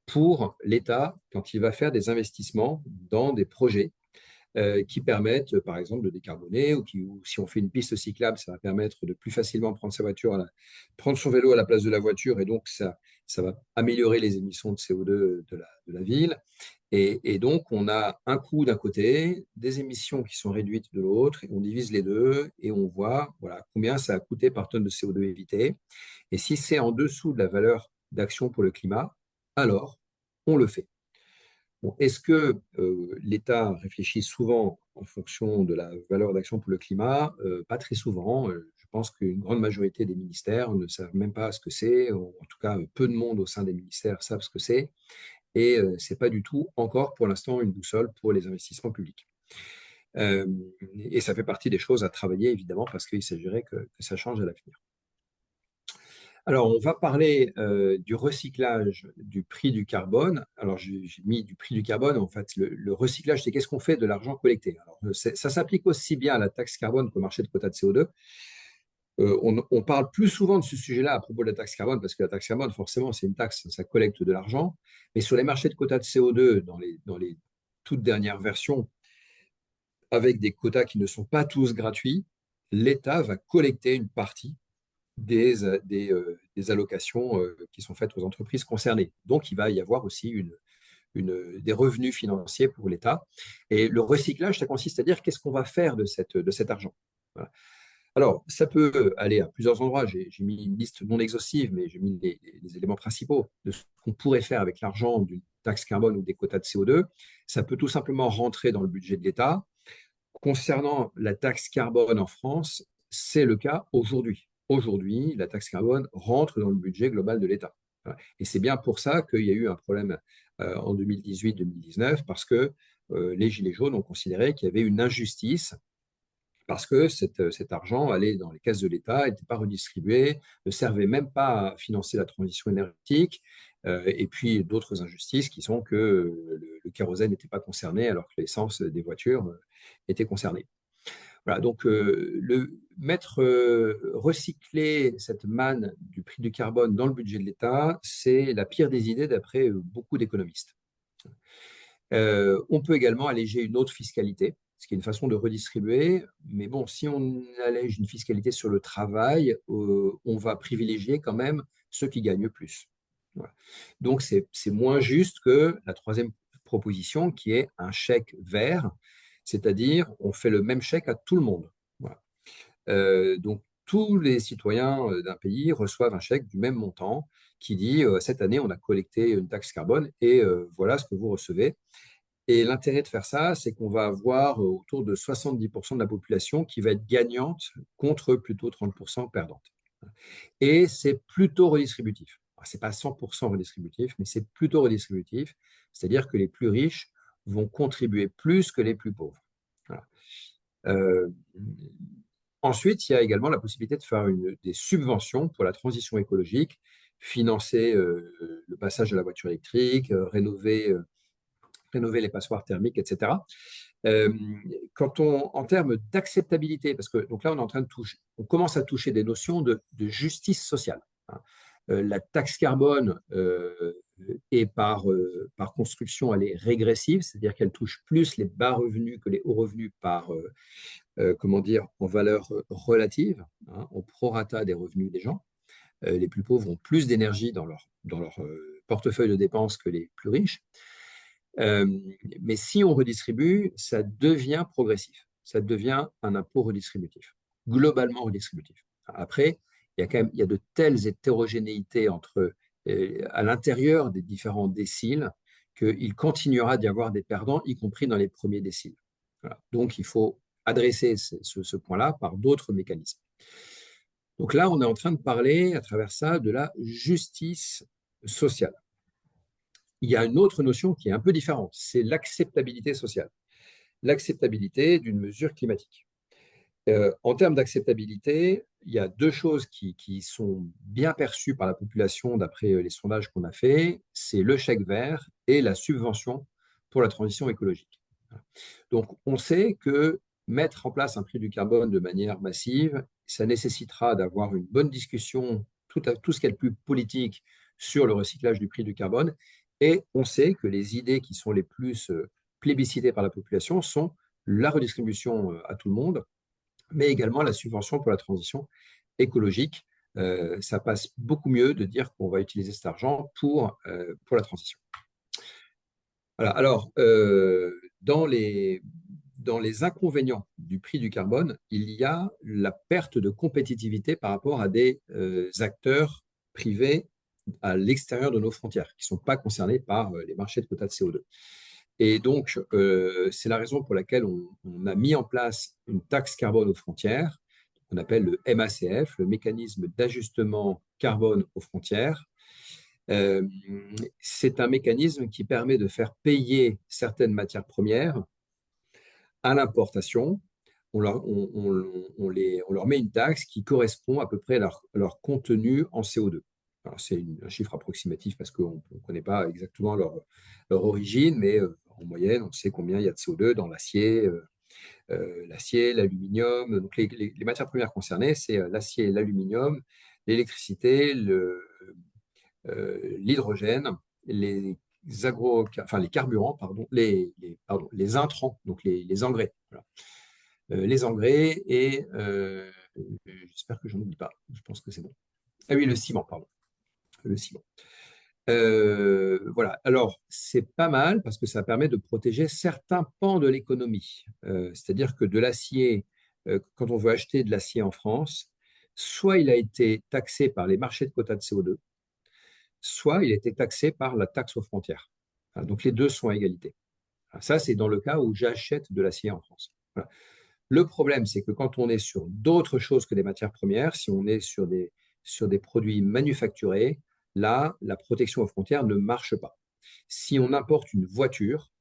pour l'État quand il va faire des investissements dans des projets qui permettent, par exemple, de décarboner, ou si on fait une piste cyclable, ça va permettre de plus facilement prendre prendre son vélo à la place de la voiture, et donc ça va améliorer les émissions de CO2 de la ville. Et donc, on a un coût d'un côté, des émissions qui sont réduites de l'autre, et on divise les deux, et on voit combien ça a coûté par tonne de CO2 évité. Et si c'est en dessous de la valeur d'action pour le climat, alors on le fait. Bon, est-ce que l'État réfléchit souvent en fonction de la valeur d'action pour le climat? Pas très souvent. Je pense qu'une grande majorité des ministères ne savent même pas ce que c'est. En tout cas, peu de monde au sein des ministères savent ce que c'est. Et ce n'est pas du tout encore pour l'instant une boussole pour les investissements publics. Et ça fait partie des choses à travailler, évidemment, parce qu'il s'agirait que ça change à l'avenir. Alors, on va parler du recyclage du prix du carbone. Alors, j'ai mis du prix du carbone. En fait, le recyclage, c'est qu'est-ce qu'on fait de l'argent collecté. Alors, ça s'applique aussi bien à la taxe carbone qu'au marché de quotas de CO2. On parle plus souvent de ce sujet-là à propos de la taxe carbone, parce que la taxe carbone, forcément, c'est une taxe, ça collecte de l'argent. Mais sur les marchés de quotas de CO2, dans les toutes dernières versions, avec des quotas qui ne sont pas tous gratuits, l'État va collecter une partie des allocations qui sont faites aux entreprises concernées. Donc, il va y avoir aussi des revenus financiers pour l'État. Et le recyclage, ça consiste à dire qu'est-ce qu'on va faire de cet argent. Voilà. Alors, ça peut aller à plusieurs endroits. J'ai mis une liste non exhaustive, mais j'ai mis les éléments principaux de ce qu'on pourrait faire avec l'argent d'une taxe carbone ou des quotas de CO2. Ça peut tout simplement rentrer dans le budget de l'État. Concernant la taxe carbone en France, c'est le cas aujourd'hui. Aujourd'hui, la taxe carbone rentre dans le budget global de l'État. Et c'est bien pour ça qu'il y a eu un problème en 2018-2019, parce que les Gilets jaunes ont considéré qu'il y avait une injustice, parce que cet argent allait dans les caisses de l'État, n'était pas redistribué, ne servait même pas à financer la transition énergétique, et puis d'autres injustices qui sont que le kérosène n'était pas concerné alors que l'essence des voitures était concernée. Voilà, donc recycler cette manne du prix du carbone dans le budget de l'État, c'est la pire des idées d'après beaucoup d'économistes. On peut également alléger une autre fiscalité, ce qui est une façon de redistribuer. Mais bon, si on allège une fiscalité sur le travail, on va privilégier quand même ceux qui gagnent plus. Voilà. Donc, c'est moins juste que la troisième proposition qui est un chèque vert, c'est-à-dire on fait le même chèque à tout le monde. Voilà. Donc, tous les citoyens d'un pays reçoivent un chèque du même montant qui dit cette année, on a collecté une taxe carbone et voilà ce que vous recevez. Et l'intérêt de faire ça, c'est qu'on va avoir autour de 70% de la population qui va être gagnante contre plutôt 30% perdante. Et c'est plutôt redistributif. Ce n'est pas 100% redistributif, mais c'est plutôt redistributif, c'est-à-dire que les plus riches vont contribuer plus que les plus pauvres. Voilà. Ensuite, il y a également la possibilité de faire des subventions pour la transition écologique, financer le passage à la voiture électrique, rénover les passoires thermiques, etc. En termes d'acceptabilité, parce que donc là, on commence à toucher des notions de justice sociale. Hein. La taxe carbone est par construction, elle est régressive, c'est-à-dire qu'elle touche plus les bas revenus que les hauts revenus en valeur relative, hein, au prorata des revenus des gens. Les plus pauvres ont plus d'énergie dans leur portefeuille de dépenses que les plus riches. Mais si on redistribue, ça devient progressif. Ça devient un impôt redistributif, globalement redistributif. Après, il y a de telles hétérogénéités à l'intérieur des différents déciles qu'il continuera d'y avoir des perdants, y compris dans les premiers déciles. Voilà. Donc, il faut adresser ce point-là par d'autres mécanismes. Donc là, on est en train de parler, à travers ça, de la justice sociale. Il y a une autre notion qui est un peu différente, c'est l'acceptabilité sociale. L'acceptabilité d'une mesure climatique. En termes d'acceptabilité, il y a deux choses qui sont bien perçues par la population d'après les sondages qu'on a faits, c'est le chèque vert et la subvention pour la transition écologique. Donc, on sait que mettre en place un prix du carbone de manière massive, ça nécessitera d'avoir une bonne discussion, tout ce qui est le plus politique sur le recyclage du prix du carbone. Et on sait que les idées qui sont les plus plébiscitées par la population sont la redistribution à tout le monde, mais également la subvention pour la transition écologique. Ça passe beaucoup mieux de dire qu'on va utiliser cet argent pour la transition. Voilà. Alors, dans les inconvénients du prix du carbone, il y a la perte de compétitivité par rapport à des acteurs privés à l'extérieur de nos frontières, qui ne sont pas concernés par les marchés de quotas de CO2. Et donc, c'est la raison pour laquelle on a mis en place une taxe carbone aux frontières, qu'on appelle le MACF, le mécanisme d'ajustement carbone aux frontières. C'est un mécanisme qui permet de faire payer certaines matières premières à l'importation. On leur met une taxe qui correspond à peu près à leur contenu en CO2. C'est un chiffre approximatif parce qu'on ne connaît pas exactement leur origine, mais en moyenne, on sait combien il y a de CO2 dans l'acier, l'aluminium. Donc, les matières premières concernées, c'est l'acier, l'aluminium, l'électricité, l'hydrogène, les carburants, les intrants, donc les engrais. Voilà. Les engrais et j'espère que je n'en oublie pas. Je pense que c'est bon. Ah oui, le ciment, pardon. Le ciment. Voilà. Alors, c'est pas mal parce que ça permet de protéger certains pans de l'économie. C'est-à-dire que de l'acier, quand on veut acheter de l'acier en France, soit il a été taxé par les marchés de quotas de CO2, soit il a été taxé par la taxe aux frontières. Donc, les deux sont à égalité. Ça, c'est dans le cas où j'achète de l'acier en France. Voilà. Le problème, c'est que quand on est sur d'autres choses que des matières premières, si on est sur des produits manufacturés, là, la protection aux frontières ne marche pas. Si on importe une voiture,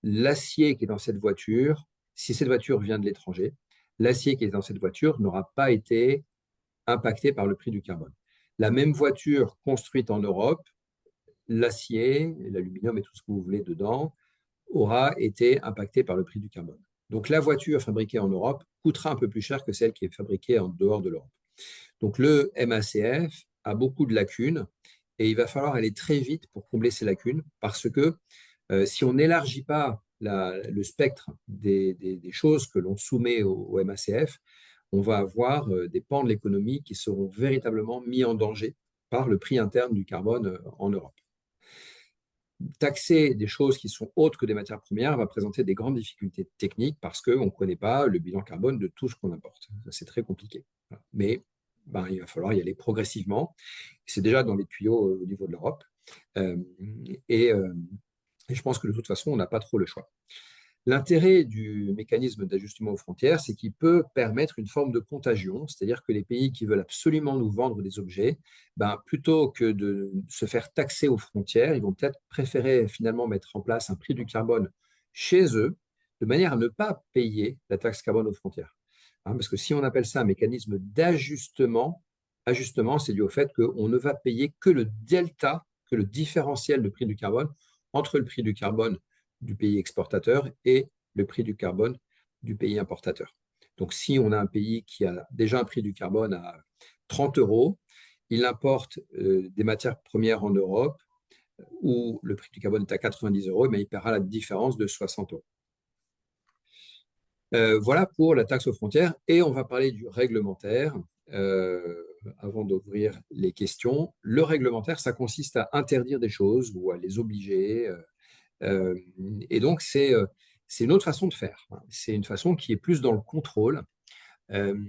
l'acier qui est dans cette voiture, si cette voiture vient de l'étranger, l'acier qui est dans cette voiture n'aura pas été impacté par le prix du carbone. La même voiture construite en Europe, l'acier, l'aluminium et tout ce que vous voulez dedans, aura été impacté par le prix du carbone. Donc, la voiture fabriquée en Europe coûtera un peu plus cher que celle qui est fabriquée en dehors de l'Europe. Donc, le MACF a beaucoup de lacunes et il va falloir aller très vite pour combler ces lacunes parce que si on n'élargit pas le spectre des choses que l'on soumet au MACF, on va avoir des pans de l'économie qui seront véritablement mis en danger par le prix interne du carbone en Europe. Taxer des choses qui sont autres que des matières premières va présenter des grandes difficultés techniques parce qu'on ne connaît pas le bilan carbone de tout ce qu'on importe. C'est très compliqué. Mais il va falloir y aller progressivement. C'est déjà dans les tuyaux au niveau de l'Europe. Et je pense que de toute façon, on n'a pas trop le choix. L'intérêt du mécanisme d'ajustement aux frontières, c'est qu'il peut permettre une forme de contagion, c'est-à-dire que les pays qui veulent absolument nous vendre des objets, plutôt que de se faire taxer aux frontières, ils vont peut-être préférer finalement mettre en place un prix du carbone chez eux, de manière à ne pas payer la taxe carbone aux frontières. Parce que si on appelle ça un mécanisme d'ajustement, c'est dû au fait qu'on ne va payer que le delta, que le différentiel de prix du carbone entre le prix du carbone du pays exportateur et le prix du carbone du pays importateur. Donc, si on a un pays qui a déjà un prix du carbone à 30 euros, il importe des matières premières en Europe où le prix du carbone est à 90 euros, mais il paiera la différence de 60 euros. Voilà pour la taxe aux frontières. Et on va parler du réglementaire avant d'ouvrir les questions. Le réglementaire, ça consiste à interdire des choses ou à les obliger. Et donc, c'est une autre façon de faire. C'est une façon qui est plus dans le contrôle. Parmi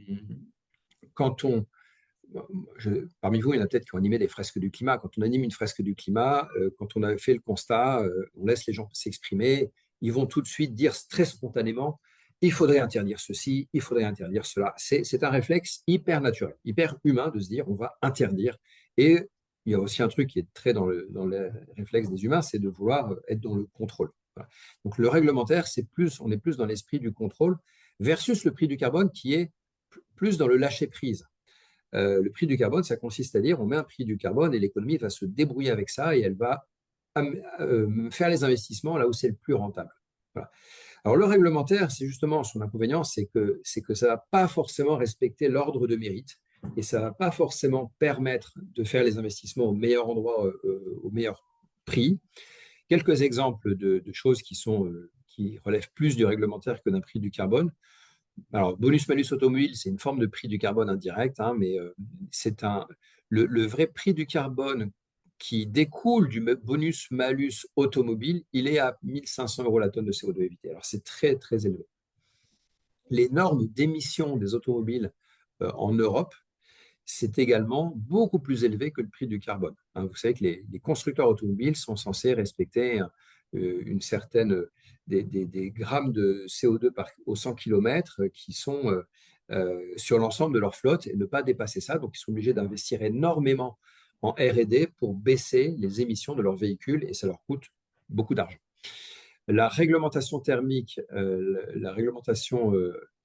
vous, il y en a peut-être qui ont animé des fresques du climat. Quand on anime une fresque du climat, quand on a fait le constat, on laisse les gens s'exprimer. Ils vont tout de suite dire très spontanément, il faudrait interdire ceci, il faudrait interdire cela. C'est un réflexe hyper naturel, hyper humain de se dire, on va interdire. Et il y a aussi un truc qui est très dans le réflexe des humains, c'est de vouloir être dans le contrôle. Voilà. Donc le réglementaire, on est plus dans l'esprit du contrôle versus le prix du carbone qui est plus dans le lâcher-prise. Le prix du carbone, ça consiste à dire on met un prix du carbone et l'économie va se débrouiller avec ça et elle va faire les investissements là où c'est le plus rentable. Voilà. Alors le réglementaire, c'est justement son inconvénient, c'est que ça ne va pas forcément respecter l'ordre de mérite et ça ne va pas forcément permettre de faire les investissements au meilleur endroit, au meilleur prix. Quelques exemples de choses qui relèvent plus du réglementaire que d'un prix du carbone. Alors, bonus-malus automobile, c'est une forme de prix du carbone indirect, mais c'est le vrai prix du carbone qui découle du bonus-malus automobile, il est à 1 500 euros la tonne de CO2 évité. Alors, c'est très, très élevé. Les normes d'émission des automobiles en Europe, c'est également beaucoup plus élevé que le prix du carbone. Vous savez que les constructeurs automobiles sont censés respecter une certaine des grammes de CO2 au 100 km qui sont sur l'ensemble de leur flotte et ne pas dépasser ça. Donc, ils sont obligés d'investir énormément en R&D pour baisser les émissions de leurs véhicules et ça leur coûte beaucoup d'argent. La réglementation thermique, la réglementation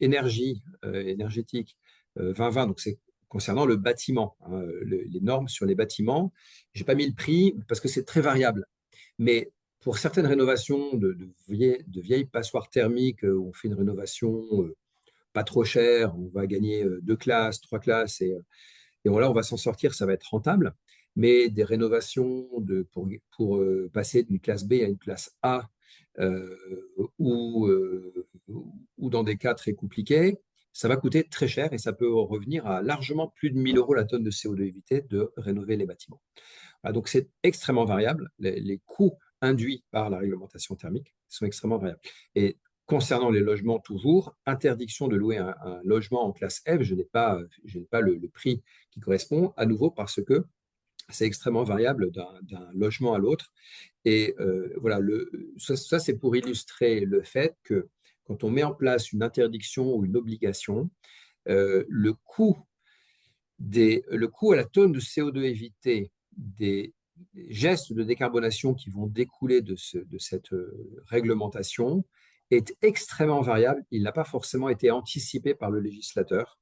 énergétique 2020, donc c'est concernant le bâtiment, les normes sur les bâtiments. Je n'ai pas mis le prix parce que c'est très variable. Mais pour certaines rénovations de vieilles passoires thermiques où on fait une rénovation pas trop chère, on va gagner 2 classes, 3 classes et voilà, on va s'en sortir, ça va être rentable. Mais des rénovations pour passer d'une classe B à une classe A ou dans des cas très compliqués, ça va coûter très cher et ça peut revenir à largement plus de 1 000 euros la tonne de CO2 évité de rénover les bâtiments. Voilà, donc c'est extrêmement variable. Les coûts induits par la réglementation thermique sont extrêmement variables. Et concernant les logements, toujours, interdiction de louer un logement en classe F, je n'ai pas le prix qui correspond, à nouveau parce que c'est extrêmement variable d'un logement à l'autre. Et voilà, ça c'est pour illustrer le fait que quand on met en place une interdiction ou une obligation, le coût à la tonne de CO2 évité des gestes de décarbonation qui vont découler de cette réglementation est extrêmement variable. Il n'a pas forcément été anticipé par le législateur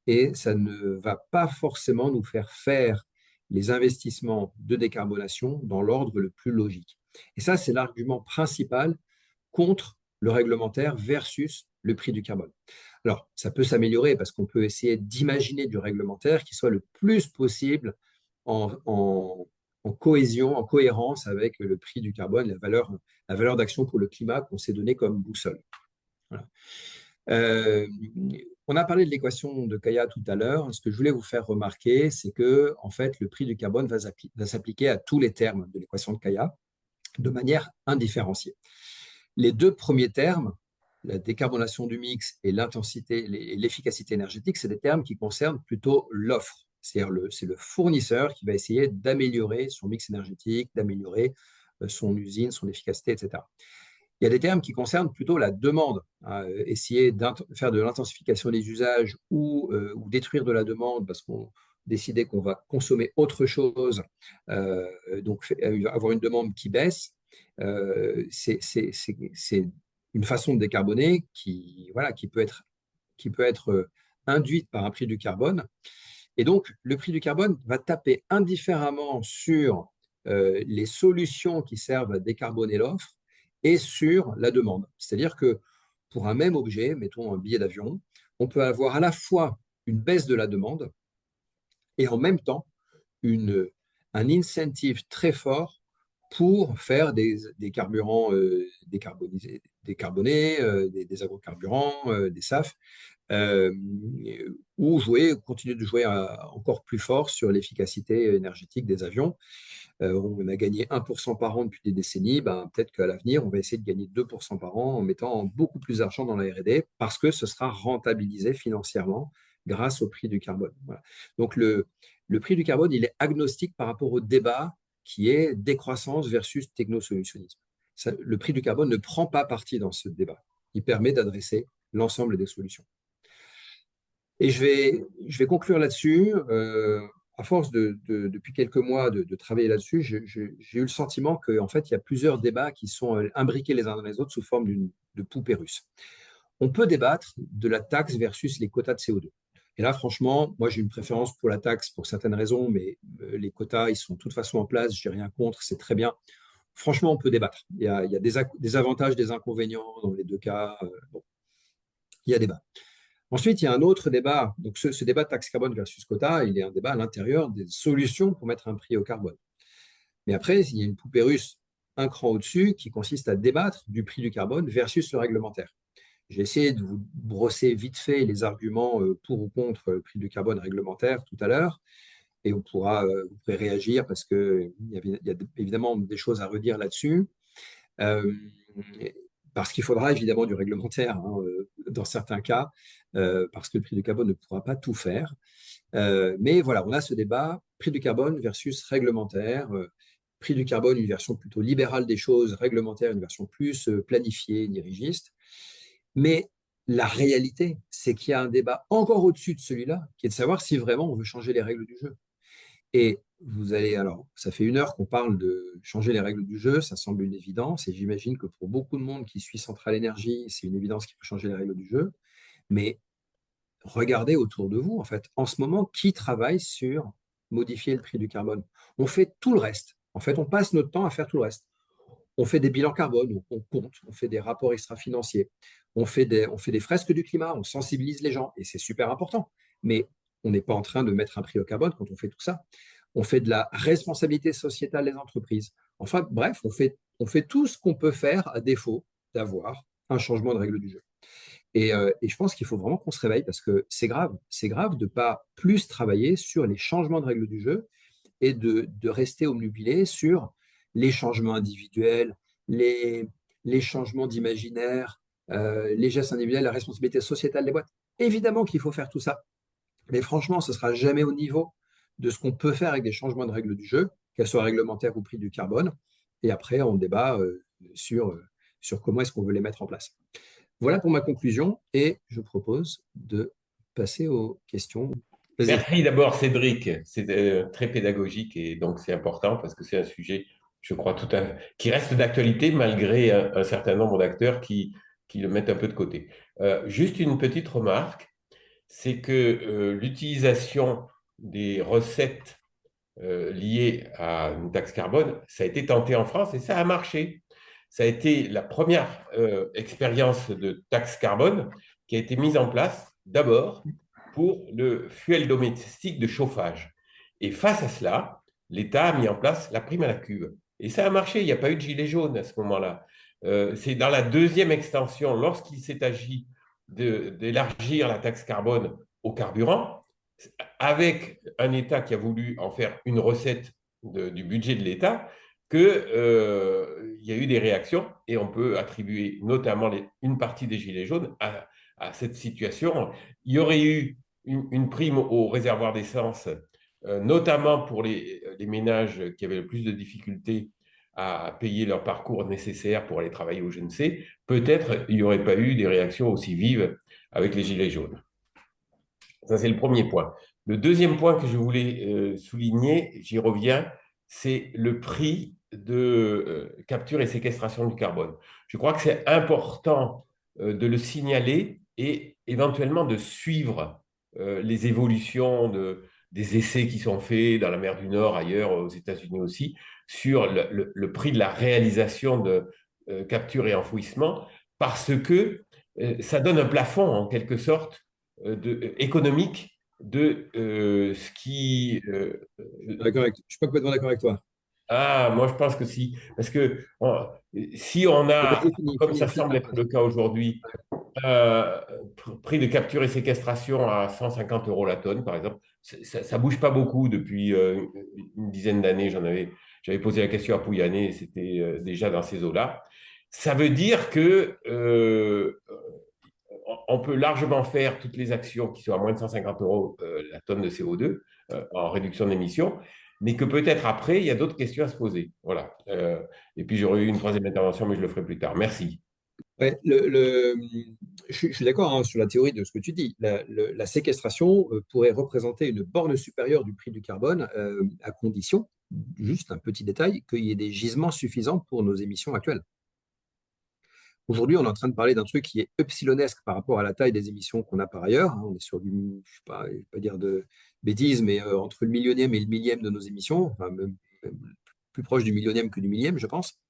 et ça ne va pas forcément nous faire les investissements de décarbonation dans l'ordre le plus logique. Et ça, c'est l'argument principal contre le réglementaire versus le prix du carbone. Alors, ça peut s'améliorer parce qu'on peut essayer d'imaginer du réglementaire qui soit le plus possible en cohésion, en cohérence avec le prix du carbone, la valeur d'action pour le climat qu'on s'est donné comme boussole. Voilà. Euh, on a parlé de l'équation de Kaya tout à l'heure. Ce que je voulais vous faire remarquer, c'est que en fait, le prix du carbone va s'appliquer à tous les termes de l'équation de Kaya de manière indifférenciée. Les deux premiers termes, la décarbonation du mix et l'intensité, l'efficacité énergétique, c'est des termes qui concernent plutôt l'offre. C'est le fournisseur qui va essayer d'améliorer son mix énergétique, d'améliorer son usine, son efficacité, etc. Il y a des termes qui concernent plutôt la demande, hein, essayer de faire de l'intensification des usages ou détruire de la demande parce qu'on décidait qu'on va consommer autre chose, donc avoir une demande qui baisse. C'est une façon de décarboner qui peut être induite par un prix du carbone. Et donc, le prix du carbone va taper indifféremment sur les solutions qui servent à décarboner l'offre et sur la demande. C'est-à-dire que pour un même objet, mettons un billet d'avion, on peut avoir à la fois une baisse de la demande et en même temps un incentive très fort pour faire des carburants décarbonés, des agrocarburants, des SAF, euh, ou continuer de jouer encore plus fort sur l'efficacité énergétique des avions. On a gagné 1% par an depuis des décennies, ben, peut-être qu'à l'avenir, on va essayer de gagner 2% par an en mettant beaucoup plus d'argent dans la R&D parce que ce sera rentabilisé financièrement grâce au prix du carbone. Voilà. Donc, le prix du carbone, il est agnostique par rapport au débat qui est décroissance versus technosolutionnisme. Le prix du carbone ne prend pas parti dans ce débat. Il permet d'adresser l'ensemble des solutions. Et je vais conclure là-dessus. À force depuis quelques mois de travailler là-dessus, j'ai eu le sentiment qu'en fait, il y a plusieurs débats qui sont imbriqués les uns dans les autres sous forme de poupée russe. On peut débattre de la taxe versus les quotas de CO2. Et là, franchement, moi, j'ai une préférence pour la taxe pour certaines raisons, mais les quotas, ils sont de toute façon en place, je n'ai rien contre, c'est très bien. Franchement, on peut débattre. Il y a des avantages, des inconvénients dans les deux cas. Bon, il y a débat. Ensuite, il y a un autre débat. Donc, ce débat de taxe carbone versus quota, il est un débat à l'intérieur des solutions pour mettre un prix au carbone. Mais après, il y a une poupée russe un cran au-dessus qui consiste à débattre du prix du carbone versus le réglementaire. J'ai essayé de vous brosser vite fait les arguments pour ou contre le prix du carbone réglementaire tout à l'heure. Et vous pourrez réagir parce qu'il y a évidemment des choses à redire là-dessus. Parce qu'il faudra évidemment du réglementaire dans certains cas, parce que le prix du carbone ne pourra pas tout faire. Mais voilà, on a ce débat, prix du carbone versus réglementaire. Prix du carbone, une version plutôt libérale des choses, réglementaire, une version plus planifiée, dirigiste. Mais la réalité, c'est qu'il y a un débat encore au-dessus de celui-là, qui est de savoir si vraiment on veut changer les règles du jeu. Et alors, ça fait 1 heure qu'on parle de changer les règles du jeu, ça semble une évidence, et j'imagine que pour beaucoup de monde qui suit Centrale Énergie, c'est une évidence qu'il faut changer les règles du jeu. Mais regardez autour de vous, en fait, en ce moment, qui travaille sur modifier le prix du carbone? On fait tout le reste. En fait, on passe notre temps à faire tout le reste. On fait des bilans carbone, on compte, on fait des rapports extra-financiers, on fait des fresques du climat, on sensibilise les gens, et c'est super important. Mais on n'est pas en train de mettre un prix au carbone quand on fait tout ça. On fait de la responsabilité sociétale des entreprises. Enfin, bref, on fait tout ce qu'on peut faire à défaut d'avoir un changement de règle du jeu. Et je pense qu'il faut vraiment qu'on se réveille parce que c'est grave. C'est grave de ne pas plus travailler sur les changements de règles du jeu et de rester omnubilé sur les changements individuels, les changements d'imaginaire, les gestes individuels, la responsabilité sociétale des boîtes. Évidemment qu'il faut faire tout ça. Mais franchement, ce ne sera jamais au niveau de ce qu'on peut faire avec des changements de règles du jeu, qu'elles soient réglementaires ou prix du carbone. Et après, on débat sur comment est-ce qu'on veut les mettre en place. Voilà pour ma conclusion et je propose de passer aux questions. Merci d'abord Cédric, c'est très pédagogique et donc c'est important parce que c'est un sujet, je crois, qui reste d'actualité malgré un certain nombre d'acteurs qui le mettent un peu de côté. Juste une petite remarque, c'est que l'utilisation des recettes liées à une taxe carbone, ça a été tenté en France et ça a marché. ça a été la première expérience de taxe carbone qui a été mise en place d'abord pour le fuel domestique de chauffage. Et face à cela, l'État a mis en place la prime à la cuve. Et ça a marché, il n'y a pas eu de gilet jaune à ce moment-là. C'est dans la deuxième extension, lorsqu'il s'est agi d'élargir la taxe carbone au carburant, avec un État qui a voulu en faire une recette du budget de l'État, qu'il y a eu des réactions et on peut attribuer notamment une partie des gilets jaunes à cette situation. Il y aurait eu une prime au réservoir d'essence, notamment pour les ménages qui avaient le plus de difficultés à payer leur parcours nécessaire pour aller travailler ou je ne sais, peut-être il n'y aurait pas eu des réactions aussi vives avec les gilets jaunes. Ça, c'est le premier point. Le deuxième point que je voulais souligner, j'y reviens, c'est le prix de capture et séquestration du carbone. Je crois que c'est important de le signaler et éventuellement de suivre les évolutions des essais qui sont faits dans la mer du Nord, ailleurs, aux États-Unis aussi, sur le prix de la réalisation de capture et enfouissement, parce que ça donne un plafond, en quelque sorte, économique de ce qui... Je suis pas complètement d'accord avec toi. Ah, moi je pense que si. Parce que si on a, Vas-y, comme ça finis semble ta être phrase. le cas aujourd'hui, euh, prix de capture et séquestration à 150 euros la tonne, par exemple, ça bouge pas beaucoup depuis une dizaine d'années. J'avais posé la question à Pouyanné et c'était déjà dans ces eaux-là. Ça veut dire que on peut largement faire toutes les actions qui sont à moins de 150 euros la tonne de CO2 en réduction d'émissions, mais que peut-être après, il y a d'autres questions à se poser. Voilà. Et puis j'aurais eu une troisième intervention, mais je le ferai plus tard. Merci. Ouais, je suis d'accord hein, sur la théorie de ce que tu dis. La séquestration pourrait représenter une borne supérieure du prix du carbone à condition, juste un petit détail, qu'il y ait des gisements suffisants pour nos émissions actuelles. Aujourd'hui, on est en train de parler d'un truc qui est epsilonesque par rapport à la taille des émissions qu'on a par ailleurs. On est sur du, je ne vais pas dire de bêtises, mais entre le millionième et le millième de nos émissions, enfin, même plus proche du millionième que du millième, je pense.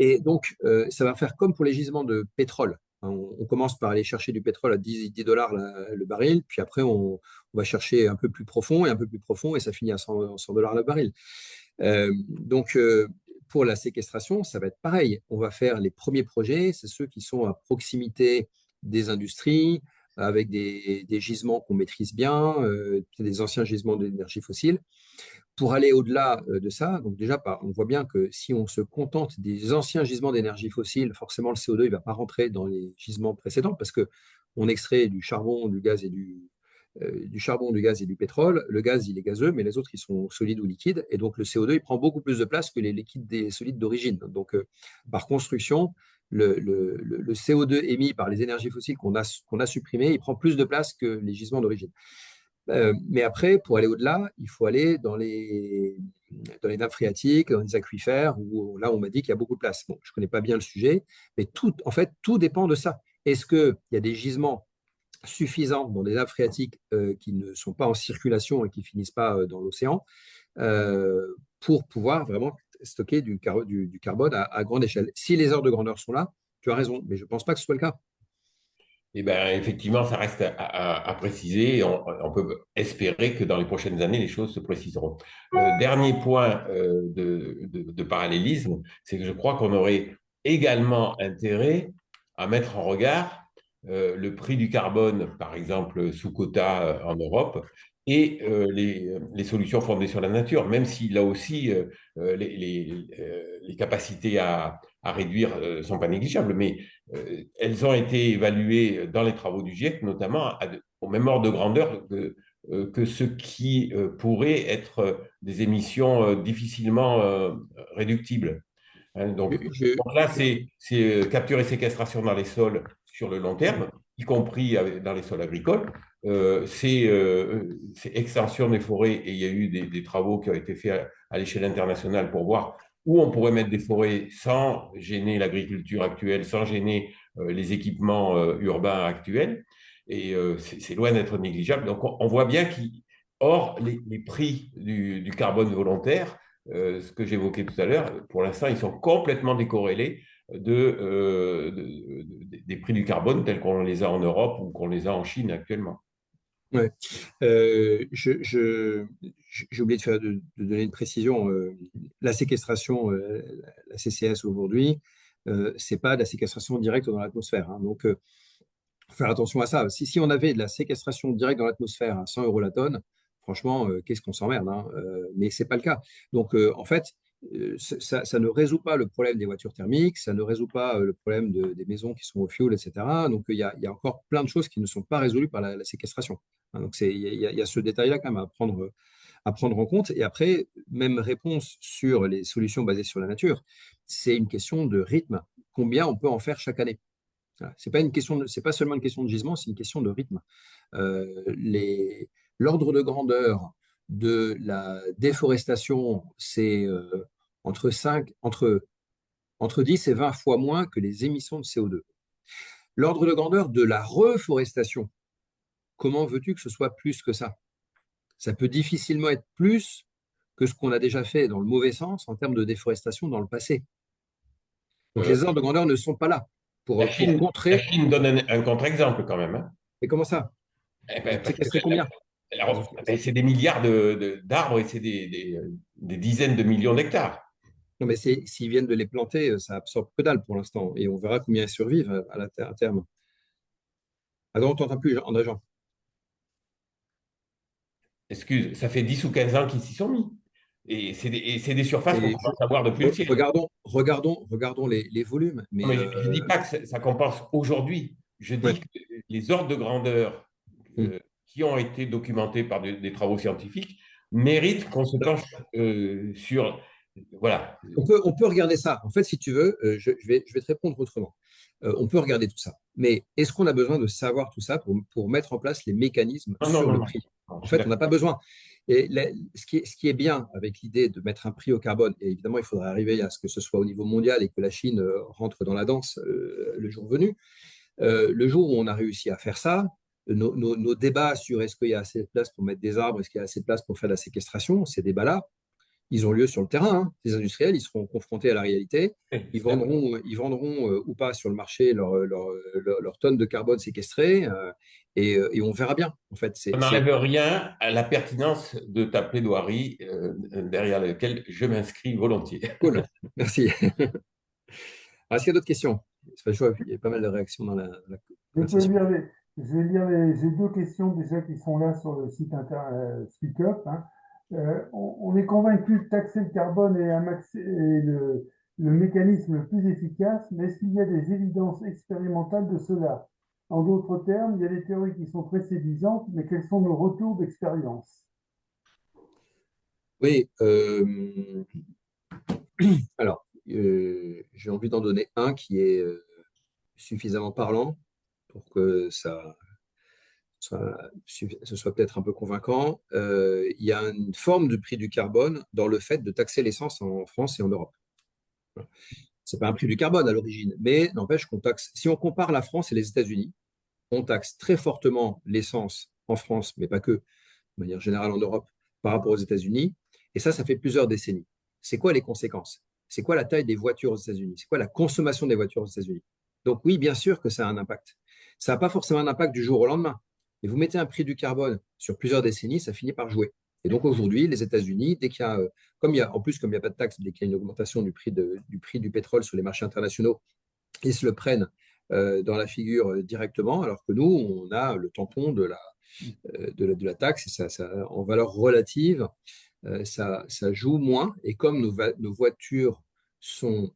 Et donc, ça va faire comme pour les gisements de pétrole. On commence par aller chercher du pétrole à 10 dollars le baril, puis après, on va chercher un peu plus profond et un peu plus profond, et ça finit à 100 dollars le baril. Donc, pour la séquestration, ça va être pareil. On va faire les premiers projets, c'est ceux qui sont à proximité des industries, avec des gisements qu'on maîtrise bien, des anciens gisements d'énergie fossile. Pour aller au-delà de ça, donc déjà, on voit bien que si on se contente des anciens gisements d'énergie fossile, forcément le CO2 ne va pas rentrer dans les gisements précédents parce que on extrait du charbon, du gaz et du charbon, du gaz et du pétrole. Le gaz, il est gazeux, mais les autres, ils sont solides ou liquides. Et donc, le CO2, il prend beaucoup plus de place que les liquides et solides d'origine. Donc, par construction, le CO2 émis par les énergies fossiles qu'on a supprimées, il prend plus de place que les gisements d'origine. Mais après, pour aller au-delà, il faut aller dans les nappes phréatiques, dans les aquifères, où là, on m'a dit qu'il y a beaucoup de place. Bon, je ne connais pas bien le sujet, mais en fait, tout dépend de ça. Est-ce qu'il y a des gisements suffisants dans des nappes phréatiques qui ne sont pas en circulation et qui ne finissent pas dans l'océan pour pouvoir vraiment stocker du carbone à grande échelle? Si les ordres de grandeur sont là, tu as raison, mais je ne pense pas que ce soit le cas. Eh ben, effectivement, ça reste à préciser. Et on peut espérer que dans les prochaines années, les choses se préciseront. Dernier point de parallélisme, c'est que je crois qu'on aurait également intérêt à mettre en regard le prix du carbone, par exemple, sous quota en Europe, et les solutions fondées sur la nature, même si là aussi, les capacités à réduire ne sont pas négligeables. Mais elles ont été évaluées dans les travaux du GIEC, notamment au même ordre de grandeur que ce qui pourrait être des émissions difficilement réductible. Hein. Donc là, c'est capture et séquestration dans les sols sur le long terme, y compris dans les sols agricoles. C'est extension des forêts et il y a eu des travaux qui ont été faits à l'échelle internationale pour voir où on pourrait mettre des forêts sans gêner l'agriculture actuelle, sans gêner les équipements urbains actuels. Et c'est loin d'être négligeable. Donc on voit bien qu'or, les prix du carbone volontaire ce que j'évoquais tout à l'heure, pour l'instant, ils sont complètement décorrélés des prix du carbone tels qu'on les a en Europe ou qu'on les a en Chine actuellement. Ouais. J'ai oublié de donner une précision. La séquestration, la CCS aujourd'hui, c'est pas de la séquestration directe dans l'atmosphère, hein. Donc, faut faire attention à ça. Si on avait de la séquestration directe dans l'atmosphère à 100 € la tonne, franchement, qu'est-ce qu'on s'emmerde, hein. Mais c'est pas le cas. Donc, en fait, ça ne résout pas le problème des voitures thermiques, ça ne résout pas le problème des maisons qui sont au fioul, etc. Donc, il y a encore plein de choses qui ne sont pas résolues par la séquestration, hein. Donc, il y a ce détail-là quand même à prendre en compte. Et après, même réponse sur les solutions basées sur la nature, c'est une question de rythme. Combien on peut en faire chaque année? Voilà. C'est pas seulement une question de gisement, c'est une question de rythme. L'ordre de grandeur de la déforestation, c'est entre 10 et 20 fois moins que les émissions de CO2. L'ordre de grandeur de la reforestation, comment veux-tu que ce soit plus que ça? Ça peut difficilement être plus que ce qu'on a déjà fait dans le mauvais sens en termes de déforestation dans le passé. Donc Euh, les ordres de grandeur ne sont pas là la pour Chine, la contrer. Chine donne un contre-exemple quand même, hein. Mais comment ça? Eh Ils ben, ont parce que séquestré combien? c'est des milliards d'arbres et c'est des dizaines de millions d'hectares. Non, mais s'ils viennent de les planter, ça absorbe que dalle pour l'instant. Et on verra combien ils survivent à terme. Attends, on t'entend plus, André-Jean. Excuse, ça fait 10 ou 15 ans qu'ils s'y sont mis. Et c'est des surfaces qu'on Et commence à voir depuis le ciel. regardons les volumes. Non, Mais mais je ne dis pas que ça compense aujourd'hui. Je dis ouais. que les ordres de grandeur Hmm. qui ont été documentés par des travaux scientifiques méritent qu'on se penche sur. Voilà. On peut regarder ça. En fait, si tu veux, je vais te répondre autrement. On peut regarder tout ça. Mais est-ce qu'on a besoin de savoir tout ça pour mettre en place les mécanismes Non, non, sur non, le non. prix? Non, En je suis fait, on n'a d'accord. pas besoin. Et ce qui est bien avec l'idée de mettre un prix au carbone, et évidemment, il faudrait arriver à ce que ce soit au niveau mondial et que la Chine rentre dans la danse le jour venu. Le jour où on a réussi à faire ça, nos débats sur est-ce qu'il y a assez de place pour mettre des arbres, est-ce qu'il y a assez de place pour faire de la séquestration, ces débats-là, ils ont lieu sur le terrain, hein. Les industriels, ils seront confrontés à la réalité. Je Ils suis d'accord. vendront ou pas sur le marché leurs tonnes de carbone séquestrées et on verra bien. En fait, Ça n'enlève rien à la pertinence de ta plaidoirie derrière laquelle je m'inscris volontiers. cool. Merci. Est-ce qu'il y a d'autres questions? Je vois, il y a pas mal de réactions dans la Je peux conversation. lire j'ai deux questions déjà qui sont là sur le site SpeakUp, hein. On est convaincu que taxer le carbone est le mécanisme le plus efficace, mais est-ce qu'il y a des évidences expérimentales de cela? En d'autres termes, il y a des théories qui sont très séduisantes, mais quels sont nos retours d'expérience? Oui, alors, j'ai envie d'en donner un qui est suffisamment parlant pour que ce soit peut-être un peu convaincant. Il y a une forme de prix du carbone dans le fait de taxer l'essence en France et en Europe. Voilà. C'est pas un prix du carbone à l'origine, mais n'empêche qu'on taxe. Si on compare la France et les États-Unis, on taxe très fortement l'essence en France, mais pas que, de manière générale en Europe, par rapport aux États-Unis. Et ça fait plusieurs décennies. C'est quoi les conséquences? C'est quoi la taille des voitures aux États-Unis? C'est quoi la consommation des voitures aux États-Unis? Donc oui, bien sûr que ça a un impact. Ça n'a pas forcément un impact du jour au lendemain. Mais vous mettez un prix du carbone sur plusieurs décennies, ça finit par jouer. Et donc aujourd'hui, les États-Unis, dès qu'il y a, comme il n'y a pas de taxe, dès qu'il y a une augmentation du prix du pétrole sur les marchés internationaux, ils se le prennent dans la figure directement, alors que nous, on a le tampon de la taxe, et en valeur relative, ça joue moins. Et comme nos voitures sont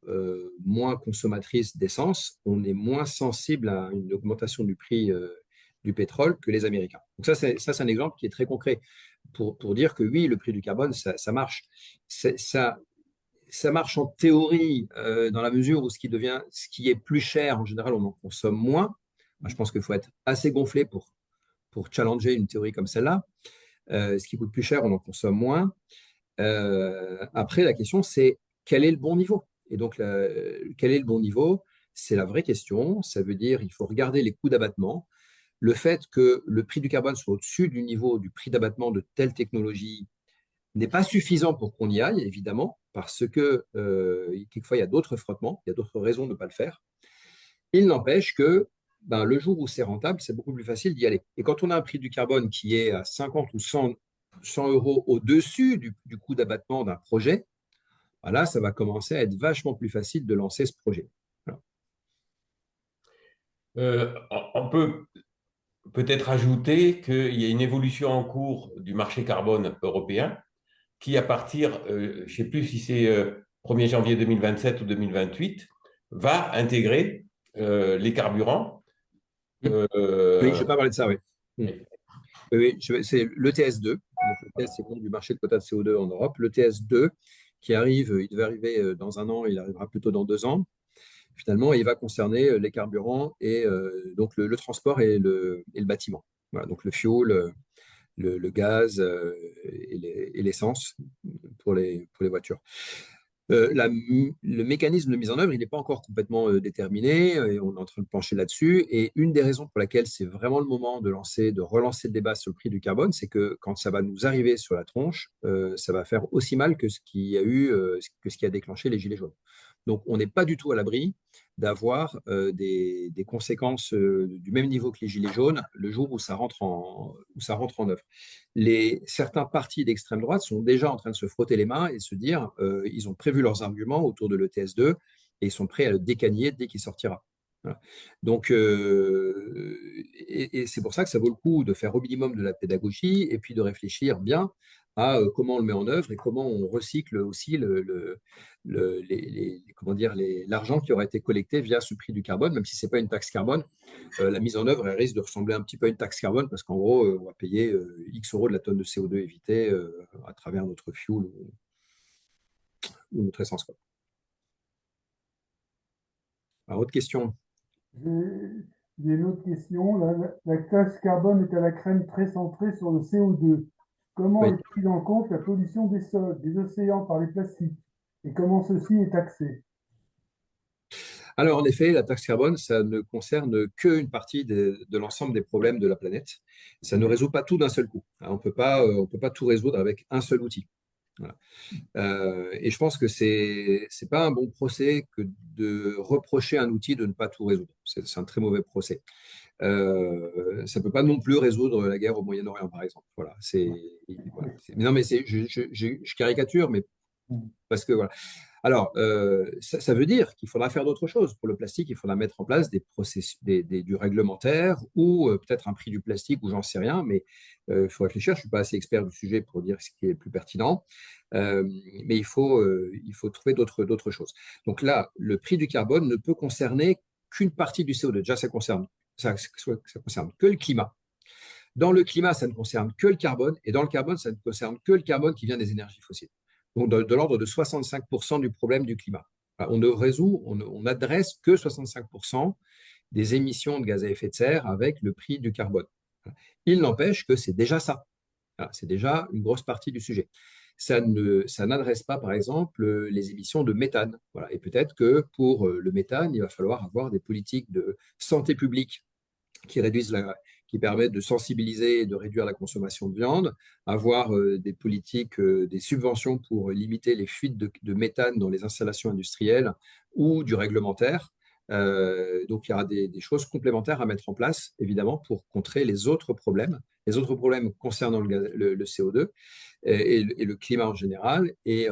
moins consommatrices d'essence, on est moins sensible à une augmentation du prix du pétrole que les Américains. Donc ça, c'est un exemple qui est très concret pour dire que oui, le prix du carbone, ça marche. Ça marche en théorie dans la mesure où ce qui est plus cher, en général, on en consomme moins. Moi, je pense qu'il faut être assez gonflé pour challenger une théorie comme celle-là. Ce qui coûte plus cher, on en consomme moins. Après, la question, c'est quel est le bon niveau? Et donc, quel est le bon niveau? C'est la vraie question. Ça veut dire il faut regarder les coûts d'abattement. Le fait que le prix du carbone soit au-dessus du niveau du prix d'abattement de telle technologie n'est pas suffisant pour qu'on y aille, évidemment, parce que quelquefois, il y a d'autres frottements, il y a d'autres raisons de ne pas le faire. Il n'empêche que ben, le jour où c'est rentable, c'est beaucoup plus facile d'y aller. Et quand on a un prix du carbone qui est à 50 ou 100 euros au-dessus du coût d'abattement d'un projet, ben là, ça va commencer à être vachement plus facile de lancer ce projet. Voilà. On peut peut-être ajouter qu'il y a une évolution en cours du marché carbone européen qui, à partir, je ne sais plus si c'est 1er janvier 2027 ou 2028, va intégrer les carburants. Oui, je ne vais pas parler de ça, oui. Oui, c'est l'ETS2. Donc, l'ETS, c'est le nom du marché de quotas de CO2 en Europe. L'ETS2 qui arrive, il devait arriver dans un an, il arrivera plutôt dans 2 ans. Finalement, il va concerner les carburants et donc le transport et le bâtiment. Voilà, donc le fuel, le gaz et l'essence pour les voitures. Le mécanisme de mise en œuvre, il n'est pas encore complètement déterminé et on est en train de plancher là-dessus. Et une des raisons pour laquelle c'est vraiment le moment de relancer le débat sur le prix du carbone, c'est que quand ça va nous arriver sur la tronche, ça va faire aussi mal que ce qui a déclenché les Gilets jaunes. Donc, on n'est pas du tout à l'abri d'avoir des conséquences du même niveau que les Gilets jaunes le jour où ça rentre en œuvre. Certains partis d'extrême droite sont déjà en train de se frotter les mains et se dire ils ont prévu leurs arguments autour de l'ETS2 et ils sont prêts à le décagner dès qu'il sortira. Voilà. Donc, et c'est pour ça que ça vaut le coup de faire au minimum de la pédagogie et puis de réfléchir bien à comment on le met en œuvre et comment on recycle aussi l'argent qui aura été collecté via ce prix du carbone, même si ce n'est pas une taxe carbone. La mise en œuvre elle risque de ressembler un petit peu à une taxe carbone parce qu'en gros, on va payer X euros de la tonne de CO2 évitée à travers notre fuel ou notre essence, quoi. Alors, autre question. J'ai une autre question. La taxe carbone est à la crème très centrée sur le CO2. Comment Oui. est prise en compte la pollution des sols, des océans par les plastiques et comment ceci est taxé? Alors, en effet, la taxe carbone, ça ne concerne qu'une partie de l'ensemble des problèmes de la planète. Ça ne résout pas tout d'un seul coup. On ne peut pas tout résoudre avec un seul outil. Voilà. Et je pense que c'est pas un bon procès que de reprocher un outil de ne pas tout résoudre. C'est un très mauvais procès. Ça ne peut pas non plus résoudre la guerre au Moyen-Orient, par exemple. Voilà. Mais non, mais je caricature, mais parce que voilà. Alors, ça veut dire qu'il faudra faire d'autres choses. Pour le plastique, il faudra mettre en place du réglementaire ou peut-être un prix du plastique ou j'en sais rien, mais il faut réfléchir. Je ne suis pas assez expert du sujet pour dire ce qui est le plus pertinent, mais il faut trouver d'autres choses. Donc là, le prix du carbone ne peut concerner qu'une partie du CO2. Déjà, ça concerne que le climat. Dans le climat, ça ne concerne que le carbone, et dans le carbone, ça ne concerne que le carbone qui vient des énergies fossiles. Donc, de l'ordre de 65% du problème du climat. On n'adresse que 65% des émissions de gaz à effet de serre avec le prix du carbone. Il n'empêche que c'est déjà ça. C'est déjà une grosse partie du sujet. Ça n'adresse pas, par exemple, les émissions de méthane. Voilà. Et peut-être que pour le méthane, il va falloir avoir des politiques de santé publique qui permettent de sensibiliser et de réduire la consommation de viande, avoir des politiques, des subventions pour limiter les fuites de méthane dans les installations industrielles ou du réglementaire. Donc, il y aura des choses complémentaires à mettre en place, évidemment, pour contrer les autres problèmes concernant le CO2 et le climat en général. Et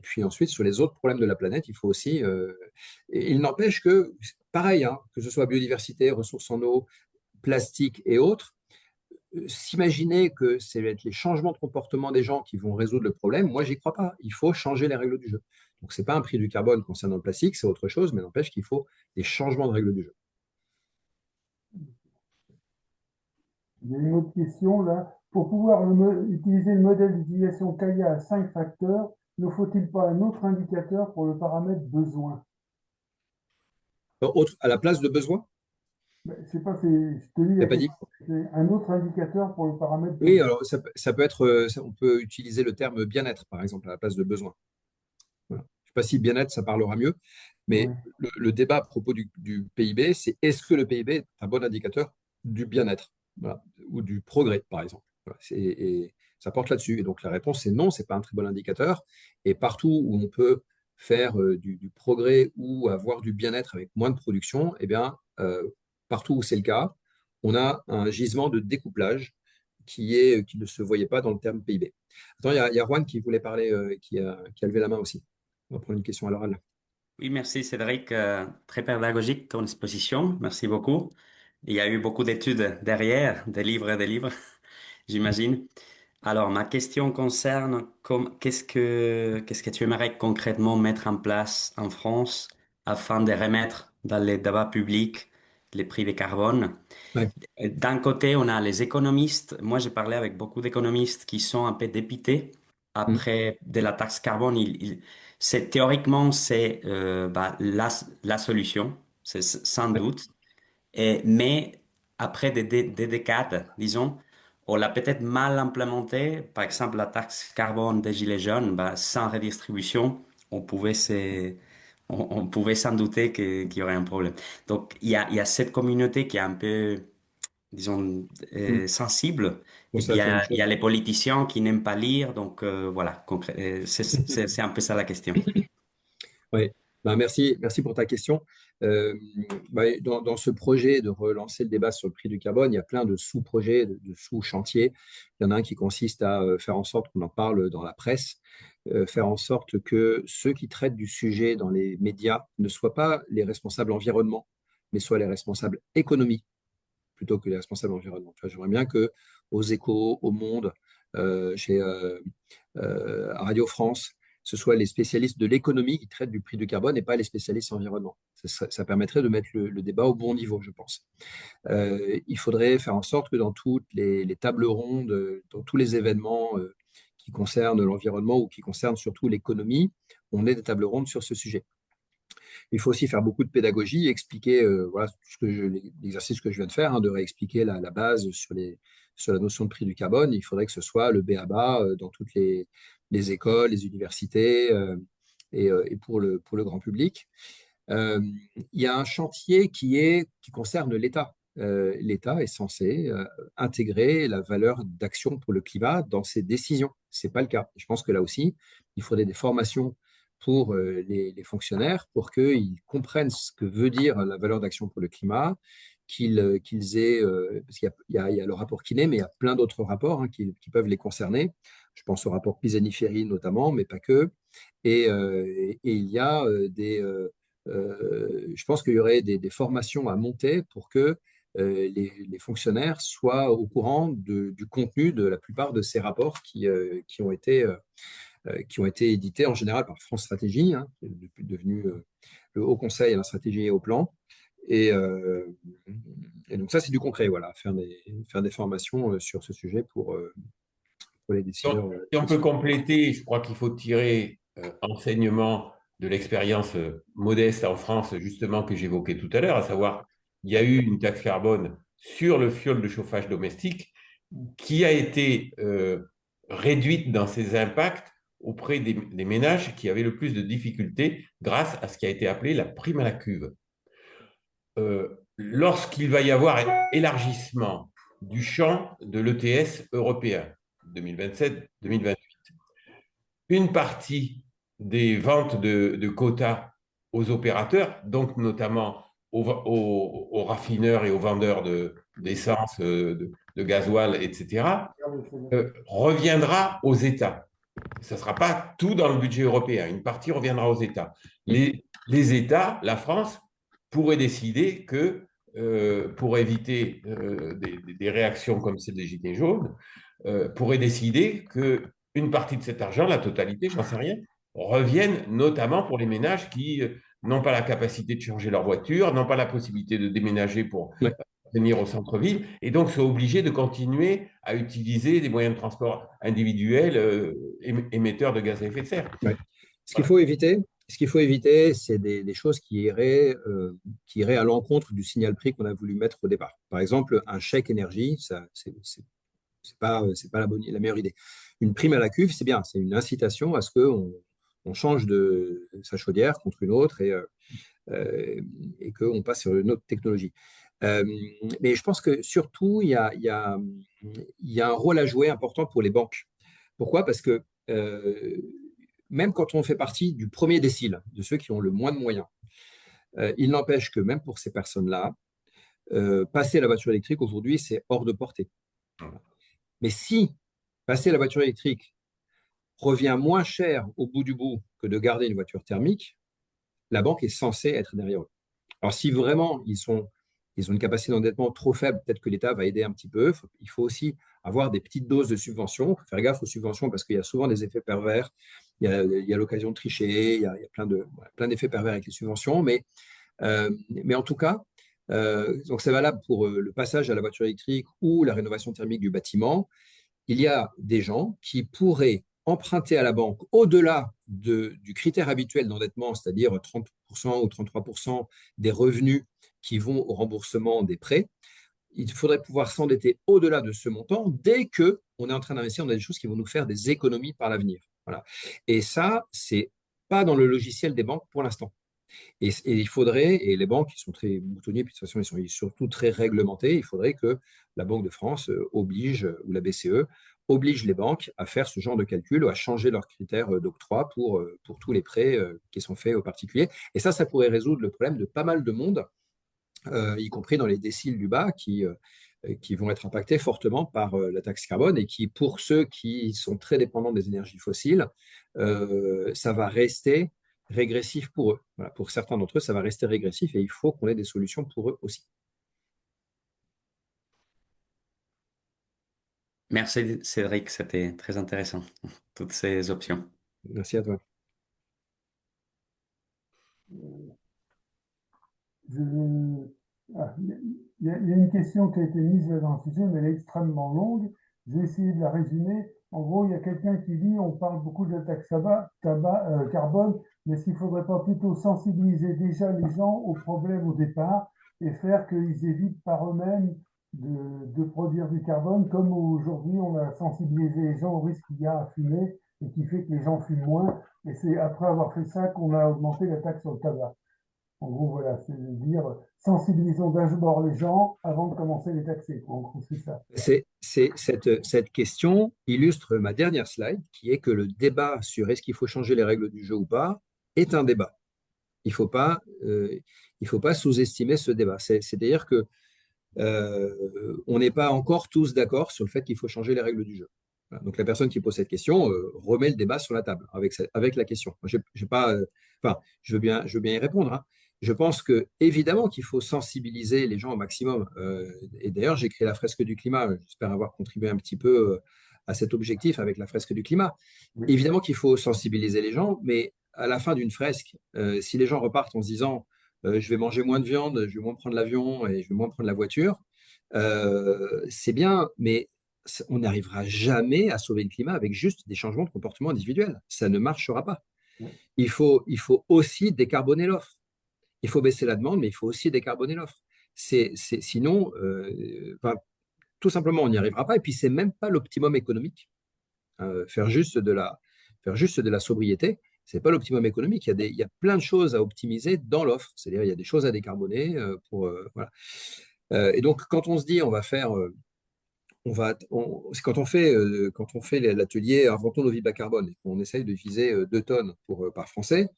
puis ensuite, sur les autres problèmes de la planète, il faut aussi… il n'empêche que, pareil, que ce soit biodiversité, ressources en eau, plastique et autres, s'imaginer que c'est les changements de comportement des gens qui vont résoudre le problème, moi, j'y crois pas. Il faut changer les règles du jeu. Donc, ce n'est pas un prix du carbone concernant le plastique, c'est autre chose, mais n'empêche qu'il faut des changements de règles du jeu. Il y a une autre question là. Pour pouvoir utiliser le modèle d'utilisation Kaya à 5 facteurs, ne faut-il pas un autre indicateur pour le paramètre besoin? À la place de besoin? C'est pas, je te lis la pas dit. question. C'est un autre indicateur pour le paramètre Oui, besoin. alors ça peut être, on peut utiliser le terme bien-être, par exemple, à la place de besoin. Voilà. Je ne sais pas si bien-être, ça parlera mieux, mais Oui. le débat à propos du PIB, c'est est-ce que le PIB est un bon indicateur du bien-être, voilà, ou du progrès, par exemple. Voilà. Et ça porte là-dessus. Et donc la réponse c'est non, c'est pas un très bon indicateur. Et partout où on peut faire du progrès ou avoir du bien-être avec moins de production, eh bien, partout où c'est le cas, on a un gisement de découplage qui ne se voyait pas dans le terme PIB. Attends, il y a Juan qui voulait parler, qui a levé la main aussi. On va prendre une question à l'oral. Oui, merci Cédric. Très pédagogique ton exposition. Merci beaucoup. Il y a eu beaucoup d'études derrière, des livres et des livres, j'imagine. Alors, ma question concerne qu'est-ce que tu aimerais concrètement mettre en place en France afin de remettre dans les débats publics les prix des carbone? Ouais. D'un côté, on a les économistes. Moi, j'ai parlé avec beaucoup d'économistes qui sont un peu dépités Mm. après de la taxe carbone. Théoriquement, c'est la solution, sans Ouais. doute. Mais après des décades, disons, on l'a peut-être mal implémenté. Par exemple, la taxe carbone des Gilets jaunes, bah, sans redistribution, on pouvait on pouvait s'en douter qu'il y aurait un problème. Donc, il y a cette communauté qui est un peu, disons, Mm. sensible. Bon, Et c'est puis, la même il y chose. a les politiciens qui n'aiment pas lire. Donc, voilà, c'est un peu ça la question. Oui, ben, merci pour ta question. Euh, dans ce projet de relancer le débat sur le prix du carbone, il y a plein de sous-projets, de sous-chantiers. Il y en a un qui consiste à faire en sorte qu'on en parle dans la presse, faire en sorte que ceux qui traitent du sujet dans les médias ne soient pas les responsables environnement, mais soient les responsables économie plutôt que les responsables environnement. Tu vois, j'aimerais bien que aux Échos, au Monde, chez à Radio France, ce soit les spécialistes de l'économie qui traitent du prix du carbone et pas les spécialistes environnement. Ça permettrait de mettre le débat au bon niveau, je pense. Il faudrait faire en sorte que dans toutes les tables rondes, dans tous les événements qui concernent l'environnement ou qui concernent surtout l'économie, on ait des tables rondes sur ce sujet. Il faut aussi faire beaucoup de pédagogie, expliquer voilà, l'exercice que je viens de faire, hein, de réexpliquer la base sur la notion de prix du carbone. Il faudrait que ce soit le b.a.-ba dans toutes les écoles, les universités et pour le grand public. Euh, il y a un chantier qui concerne l'État. L'État est censé intégrer la valeur d'action pour le climat dans ses décisions. Ce n'est pas le cas. Je pense que là aussi, il faudrait des formations pour les fonctionnaires pour qu'ils comprennent ce que veut dire la valeur d'action pour le climat, qu'ils aient, parce qu'il y a le rapport Kiné, mais il y a plein d'autres rapports hein, qui peuvent les concerner. Je pense au rapport Pisani-Ferry notamment, mais pas que. Et il y a je pense qu'il y aurait des formations à monter pour que les fonctionnaires soient au courant du contenu de la plupart de ces rapports qui ont été édités en général par France Stratégie, hein, qui est devenu le Haut Conseil à la stratégie et au plan. Et, euh, et donc ça, c'est du concret, voilà, faire des formations sur ce sujet pour les décideurs. Si on peut compléter, je crois qu'il faut tirer enseignement de l'expérience modeste en France, justement, que j'évoquais tout à l'heure, à savoir, il y a eu une taxe carbone sur le fioul de chauffage domestique qui a été réduite dans ses impacts auprès des ménages qui avaient le plus de difficultés grâce à ce qui a été appelé la prime à la cuve. Lorsqu'il va y avoir élargissement du champ de l'ETS européen 2027-2028, une partie des ventes de quotas aux opérateurs, donc notamment aux raffineurs et aux vendeurs d'essence, de gasoil, etc., reviendra aux États. Ce ne sera pas tout dans le budget européen. Une partie reviendra aux États. Les États, la France, pourraient décider que, pour éviter des réactions comme celle des Gilets jaunes, pourraient décider qu'une partie de cet argent, la totalité, j'en sais rien, revienne notamment pour les ménages qui n'ont pas la capacité de changer leur voiture, n'ont pas la possibilité de déménager pour Ouais. venir au centre-ville, et donc sont obligés de continuer à utiliser des moyens de transport individuels émetteurs de gaz à effet de serre. Ouais. Ce qu'il Voilà. faut éviter, c'est des choses qui iraient à l'encontre du signal prix qu'on a voulu mettre au départ. Par exemple, un chèque énergie, ça, c'est pas la meilleure idée. Une prime à la cuve, c'est bien, c'est une incitation à ce qu'on change de sa chaudière contre une autre et qu'on passe sur une autre technologie. Euh, mais je pense que surtout, il y a un rôle à jouer important pour les banques. Pourquoi? Parce que même quand on fait partie du premier décile, de ceux qui ont le moins de moyens, il n'empêche que même pour ces personnes-là, passer à la voiture électrique aujourd'hui, c'est hors de portée. Mais si passer à la voiture électrique revient moins cher au bout du bout que de garder une voiture thermique, la banque est censée être derrière eux. Alors, si vraiment ils ont une capacité d'endettement trop faible, peut-être que l'État va aider un petit peu. Il faut aussi avoir des petites doses de subventions. Il faut faire gaffe aux subventions parce qu'il y a souvent des effets pervers. Il y a l'occasion de tricher, il y a plein d'effets pervers avec les subventions. Mais en tout cas, donc c'est valable pour le passage à la voiture électrique ou la rénovation thermique du bâtiment. Il y a des gens qui pourraient emprunter à la banque au-delà du critère habituel d'endettement, c'est-à-dire 30% ou 33% des revenus qui vont au remboursement des prêts. Il faudrait pouvoir s'endetter au-delà de ce montant dès que on est en train d'investir dans des choses qui vont nous faire des économies par l'avenir. Voilà. Et ça, c'est pas dans le logiciel des banques pour l'instant. Et il faudrait, et les banques qui sont très moutonniers, puis de toute façon, ils sont surtout très réglementés, il faudrait que la Banque de France oblige, ou la BCE, oblige les banques à faire ce genre de calcul ou à changer leurs critères d'octroi pour tous les prêts qui sont faits aux particuliers. Et ça pourrait résoudre le problème de pas mal de monde, y compris dans les déciles du bas, qui vont être impactés fortement par la taxe carbone et qui, pour ceux qui sont très dépendants des énergies fossiles, ça va rester régressif pour eux. Voilà, pour certains d'entre eux, ça va rester régressif et il faut qu'on ait des solutions pour eux aussi. Merci Cédric, c'était très intéressant, toutes ces options. Merci à toi. Je- il y a une question qui a été mise là dans le sujet, mais elle est extrêmement longue. Je vais essayer de la résumer. En gros, il y a quelqu'un qui dit, on parle beaucoup de la taxe carbone, mais est-ce qu'il ne faudrait pas plutôt sensibiliser déjà les gens aux problèmes au départ et faire qu'ils évitent par eux-mêmes de produire du carbone, comme aujourd'hui on a sensibilisé les gens au risque qu'il y a à fumer et qui fait que les gens fument moins. Et c'est après avoir fait ça qu'on a augmenté la taxe sur le tabac. En gros, voilà, c'est de dire sensibilisons d'abord les gens avant de commencer à les taxer, quoi. En gros, c'est ça. Cette question illustre ma dernière slide, qui est que le débat sur est-ce qu'il faut changer les règles du jeu ou pas est un débat. Il ne faut pas sous-estimer ce débat. C'est-à-dire que on n'est pas encore tous d'accord sur le fait qu'il faut changer les règles du jeu. Voilà. Donc la personne qui pose cette question remet le débat sur la table avec la question. Moi, j'ai pas, enfin, je veux bien y répondre, hein. Je pense que évidemment qu'il faut sensibiliser les gens au maximum. Et d'ailleurs, j'ai créé la fresque du climat. J'espère avoir contribué un petit peu à cet objectif avec la fresque du climat. Oui. Évidemment qu'il faut sensibiliser les gens, mais à la fin d'une fresque, si les gens repartent en se disant je vais manger moins de viande, je vais moins prendre l'avion et je vais moins prendre la voiture, c'est bien, mais on n'arrivera jamais à sauver le climat avec juste des changements de comportement individuels. Ça ne marchera pas. Oui. Il faut aussi décarboner l'offre. Il faut baisser la demande, mais il faut aussi décarboner l'offre. Sinon, enfin, tout simplement, on n'y arrivera pas. Et puis, c'est même pas l'optimum économique. Faire juste de la sobriété, c'est pas l'optimum économique. Il y a plein de choses à optimiser dans l'offre. C'est-à-dire, il y a des choses à décarboner voilà. Et donc, quand on se dit, on va faire, c'est quand on fait l'atelier Inventons nos vies bas carbone, et qu'on essaye de viser 2 tonnes par Français,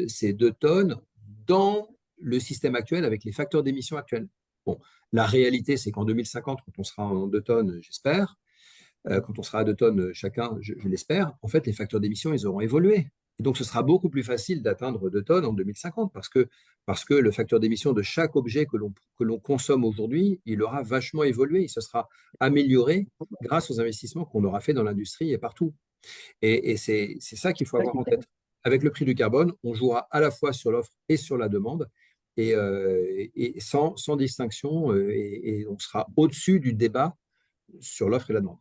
c'est 2 tonnes dans le système actuel avec les facteurs d'émission actuels. Bon, la réalité, c'est qu'en 2050, quand on sera en 2 tonnes, j'espère, quand on sera à 2 tonnes chacun, je l'espère, en fait, les facteurs d'émission, ils auront évolué. Et donc, ce sera beaucoup plus facile d'atteindre 2 tonnes en 2050 parce que le facteur d'émission de chaque objet que l'on consomme aujourd'hui, il aura vachement évolué, il se sera amélioré grâce aux investissements qu'on aura fait dans l'industrie et partout. Et c'est ça qu'il faut avoir en tête. Avec le prix du carbone, on jouera à la fois sur l'offre et sur la demande et sans distinction et on sera au-dessus du débat sur l'offre et la demande.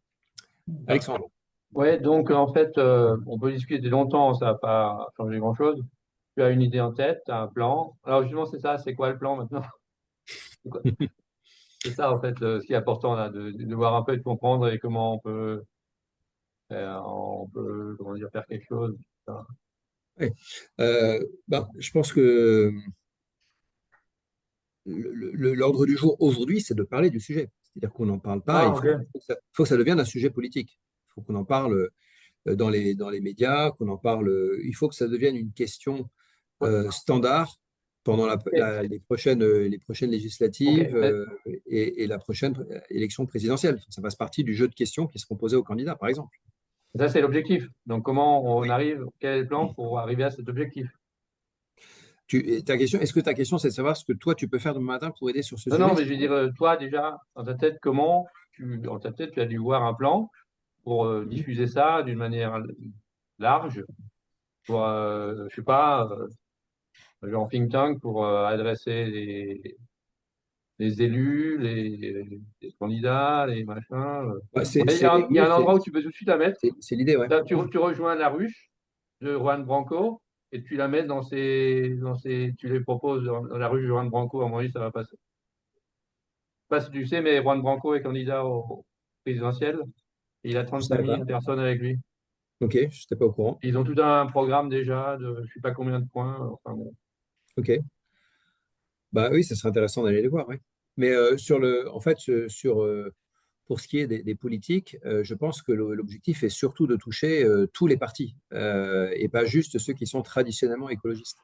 Alexandre. Ouais, donc en fait, on peut discuter longtemps, ça va pas changer grand-chose. Tu as une idée en tête, tu as un plan. Alors justement, c'est ça, c'est quoi le plan maintenant? C'est quoi- c'est ça en fait, ce qui est important là, de voir un peu, de comprendre et comment on peut, comment dire, faire quelque chose. Etc. Ouais. Je pense que l'ordre du jour aujourd'hui, c'est de parler du sujet. C'est-à-dire qu'on n'en parle pas. Ah, Il ok. faut que ça devienne un sujet politique. Il faut qu'on en parle dans les médias, qu'on en parle. Il faut que ça devienne une question standard pendant les prochaines Ok. législatives et la prochaine élection présidentielle. Ça fasse partie du jeu de questions qui seront posées aux candidats, par exemple. Ça, c'est l'objectif. Donc, comment on arrive, quel est le plan pour arriver à cet objectif? Est-ce que ta question, c'est de savoir ce que toi, tu peux faire demain matin pour aider sur ce Non, non, sujet? mais je veux dire, toi, déjà, dans ta tête, dans ta tête, tu as dû voir un plan pour diffuser ça d'une manière large, pour, je sais pas, genre think tank, pour adresser les élus, les candidats, les machins. Ouais, Ouais, il y a un endroit où tu peux tout de suite la mettre. c'est l'idée, ouais. Là, tu rejoins la ruche de Juan Branco et tu la mets tu les proposes dans la ruche de Juan Branco, à mon avis, ça va passer. Je sais pas si tu sais, mais Juan Branco est candidat au présidentiel et il a Je ne 35 savais pas. 000 personnes avec lui. Ok, je n'étais pas au courant. Ils ont tout un programme déjà de je ne sais pas combien de points. Enfin, bon. Ok. Bah oui, ça serait intéressant d'aller les voir, oui. Mais en fait, pour ce qui est des politiques, je pense que l'objectif est surtout de toucher tous les partis et pas juste ceux qui sont traditionnellement écologistes.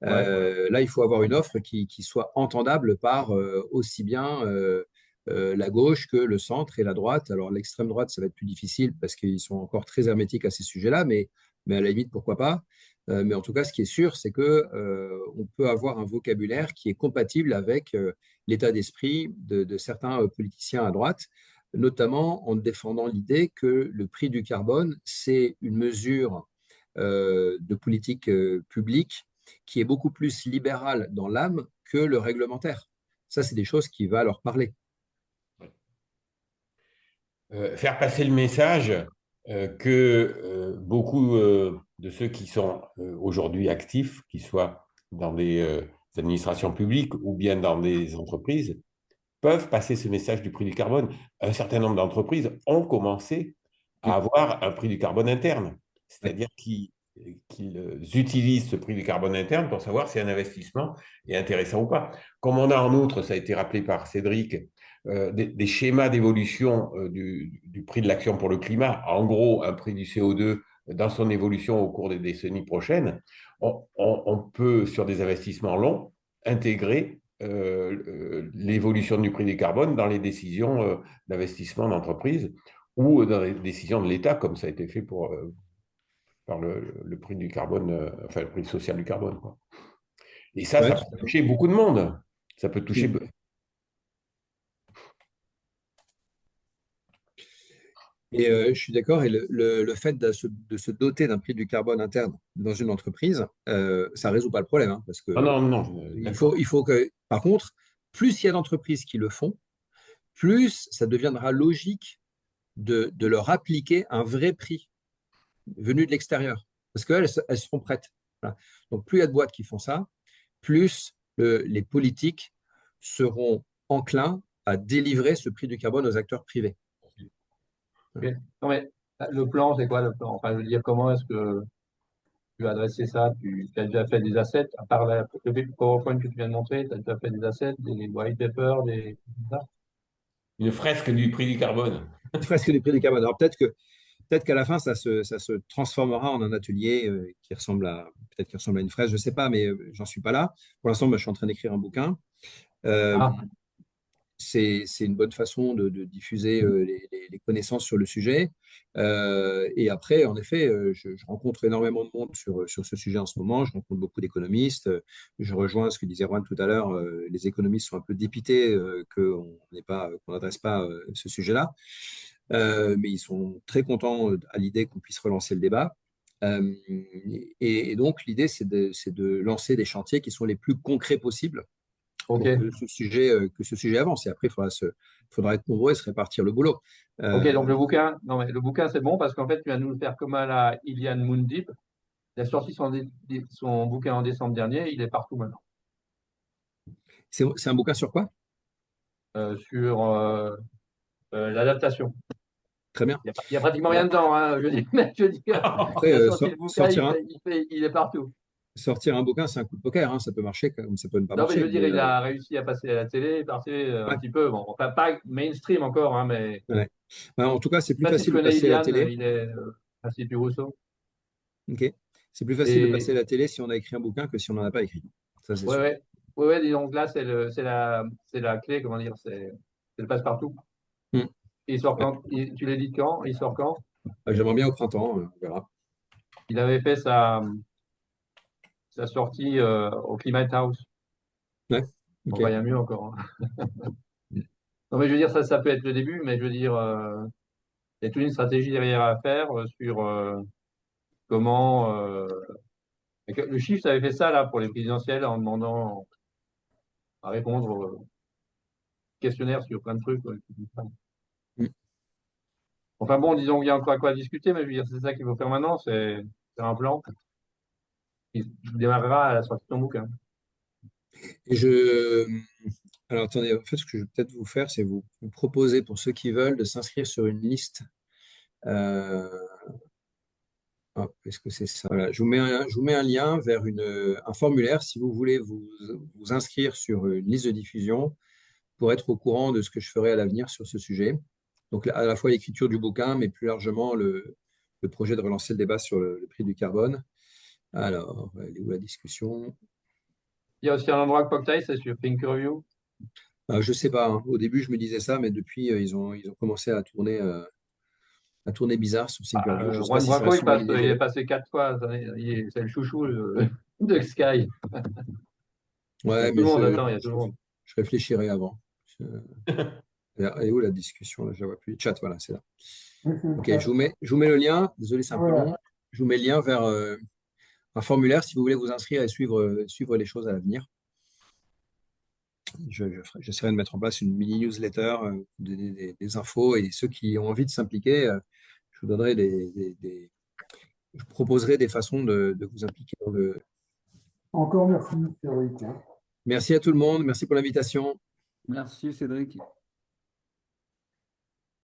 Ouais. Là, il faut avoir une offre qui soit entendable par aussi bien la gauche que le centre et la droite. Alors, l'extrême droite, ça va être plus difficile parce qu'ils sont encore très hermétiques à ces sujets-là, mais à la limite, pourquoi pas. Mais en tout cas, ce qui est sûr, c'est que on peut avoir un vocabulaire qui est compatible avec l'état d'esprit de certains politiciens à droite, notamment en défendant l'idée que le prix du carbone, c'est une mesure de politique publique qui est beaucoup plus libérale dans l'âme que le réglementaire. Ça, c'est des choses qui vont leur parler. Faire passer le message que beaucoup de ceux qui sont aujourd'hui actifs, qu'ils soient dans des administrations publiques ou bien dans des entreprises, peuvent passer ce message du prix du carbone. Un certain nombre d'entreprises ont commencé à avoir un prix du carbone interne, Ouais. c'est-à-dire qu'ils utilisent ce prix du carbone interne pour savoir si un investissement est intéressant ou pas. Comme on a en outre, ça a été rappelé par Cédric, des schémas d'évolution du prix de l'action pour le climat, en gros un prix du CO2 dans son évolution au cours des décennies prochaines, on peut, sur des investissements longs, intégrer l'évolution du prix du carbone dans les décisions d'investissement d'entreprise ou dans les décisions de l'État, comme ça a été fait par le prix du carbone, enfin le prix social du carbone, quoi. Et ça Ouais, peut toucher beaucoup de monde. Ça peut toucher. et je suis d'accord. Et le fait de se doter d'un prix du carbone interne dans une entreprise, ça ne résout pas le problème, hein, parce Ah que non, non, d'accord. il faut que, par contre, plus il y a d'entreprises qui le font, plus ça deviendra logique de leur appliquer un vrai prix venu de l'extérieur, parce qu'elles elles seront prêtes. Voilà. Donc, plus il y a de boîtes qui font ça, plus les politiques seront enclins à délivrer ce prix du carbone aux acteurs privés. Ok. Non, mais le plan, c'est quoi le plan? Enfin, je veux dire, comment est-ce que tu vas adresser ça? Tu as déjà fait des assets, à part le PowerPoint que tu viens de montrer, tu as déjà fait des assets, des white papers, ça? Une fresque du prix du carbone. Presque des prix du carbone. Alors peut-être qu'à la fin, ça se transformera en un atelier peut-être qui ressemble à une fraise, je ne sais pas, mais j'en suis pas là. Pour l'instant, moi, je suis en train d'écrire un bouquin. Euh, Ah, c'est une bonne façon de diffuser les connaissances sur le sujet. Et après, en effet, je rencontre énormément de monde sur ce sujet en ce moment. Je rencontre beaucoup d'économistes. Je rejoins ce que disait Juan tout à l'heure. Les économistes sont un peu dépités qu'on n'adresse pas ce sujet-là. Mais ils sont très contents à l'idée qu'on puisse relancer le débat. Euh, et donc, l'idée, c'est de lancer des chantiers qui sont les plus concrets possibles ok. pour que ce sujet avance. Et après, faudra être nombreux et se répartir le boulot. Ok, donc Euh, le bouquin, non, mais le bouquin, c'est bon parce qu'en fait, tu vas nous le faire comme à la Ilian Moundib. Il a sorti son bouquin en décembre dernier, il est partout maintenant. c'est un bouquin sur quoi? Sur l'adaptation. Très bien. Il y a pratiquement rien dedans, hein, je dis, mais je dis, Après, il a sorti le bouquin, sortir un, il est partout. sortir un bouquin, c'est un coup de poker, hein, ça peut marcher comme ça peut ne pas Non, mais je marcher. veux dire, il a réussi à passer à la télé, un Ouais, petit peu, bon, pas mainstream encore, hein, mais ouais. Bah, en tout cas, c'est je plus sais pas si tu facile de connais passer à la Ilian, télé. il est assez du Rousseau. Ok. C'est plus facile de passer à Et la télé si on a écrit un bouquin que si on n'en a pas écrit. Ça, c'est ouais, sûr. ouais, ouais, ouais, dis donc là, c'est la clé, comment dire, c'est le passe-partout. Hmm. Il sort Ouais. quand, tu l'édites quand? Il sort quand? J'aimerais bien au printemps, on verra. Il avait fait sa sortie au Climate House. Ouais. Bon, Ok. bah, il y a mieux encore, hein. Non, mais je veux dire, ça peut être le début, mais je veux dire, il y a toute une stratégie derrière à faire sur comment. Le Chiffre avait fait ça là pour les présidentielles en demandant à répondre aux questionnaires sur plein de trucs, ouais. Hmm. Enfin bon, disons qu'il y a encore à quoi discuter, mais je veux dire, c'est ça qu'il faut faire maintenant, c'est faire un plan qui démarrera à la sortie de ton bouquin. Et alors attendez, en fait, ce que je vais peut-être vous faire, c'est vous proposer pour ceux qui veulent de s'inscrire sur une liste. Euh, Est-ce que c'est ça? Voilà, je vous mets un lien vers un formulaire si vous voulez vous inscrire sur une liste de diffusion pour être au courant de ce que je ferai à l'avenir sur ce sujet. Donc, à la fois l'écriture du bouquin, mais plus largement le projet de relancer le débat sur le prix du carbone. Alors, elle est où la discussion? Il y a aussi un endroit cocktail, c'est sur Thinkerview. Je sais pas, hein. Au début, je me disais ça, mais depuis, ils ont commencé à tourner bizarre sur Thinkerview. Je ne sais pas Juan si ça va Branco, surveiller les il est délais. passé 4 fois, c'est le chouchou de Sky. Il y a Ouais, tout le mais monde, attends, il y a tout le monde. je réfléchirai avant. Elle est où la discussion? Là, je ne la vois plus. Chat, voilà, c'est là. Oui, c'est Ok, ça. je vous mets le lien. Désolé, c'est un peu Voilà. long. Je vous mets le lien vers un formulaire si vous voulez vous inscrire et suivre les choses à l'avenir. J'essaierai de mettre en place une mini newsletter, donner des infos et ceux qui ont envie de s'impliquer, je vous donnerai je proposerai des façons de vous impliquer dans le. Encore merci, Cédric. Merci à tout le monde. Merci pour l'invitation. Merci Cédric.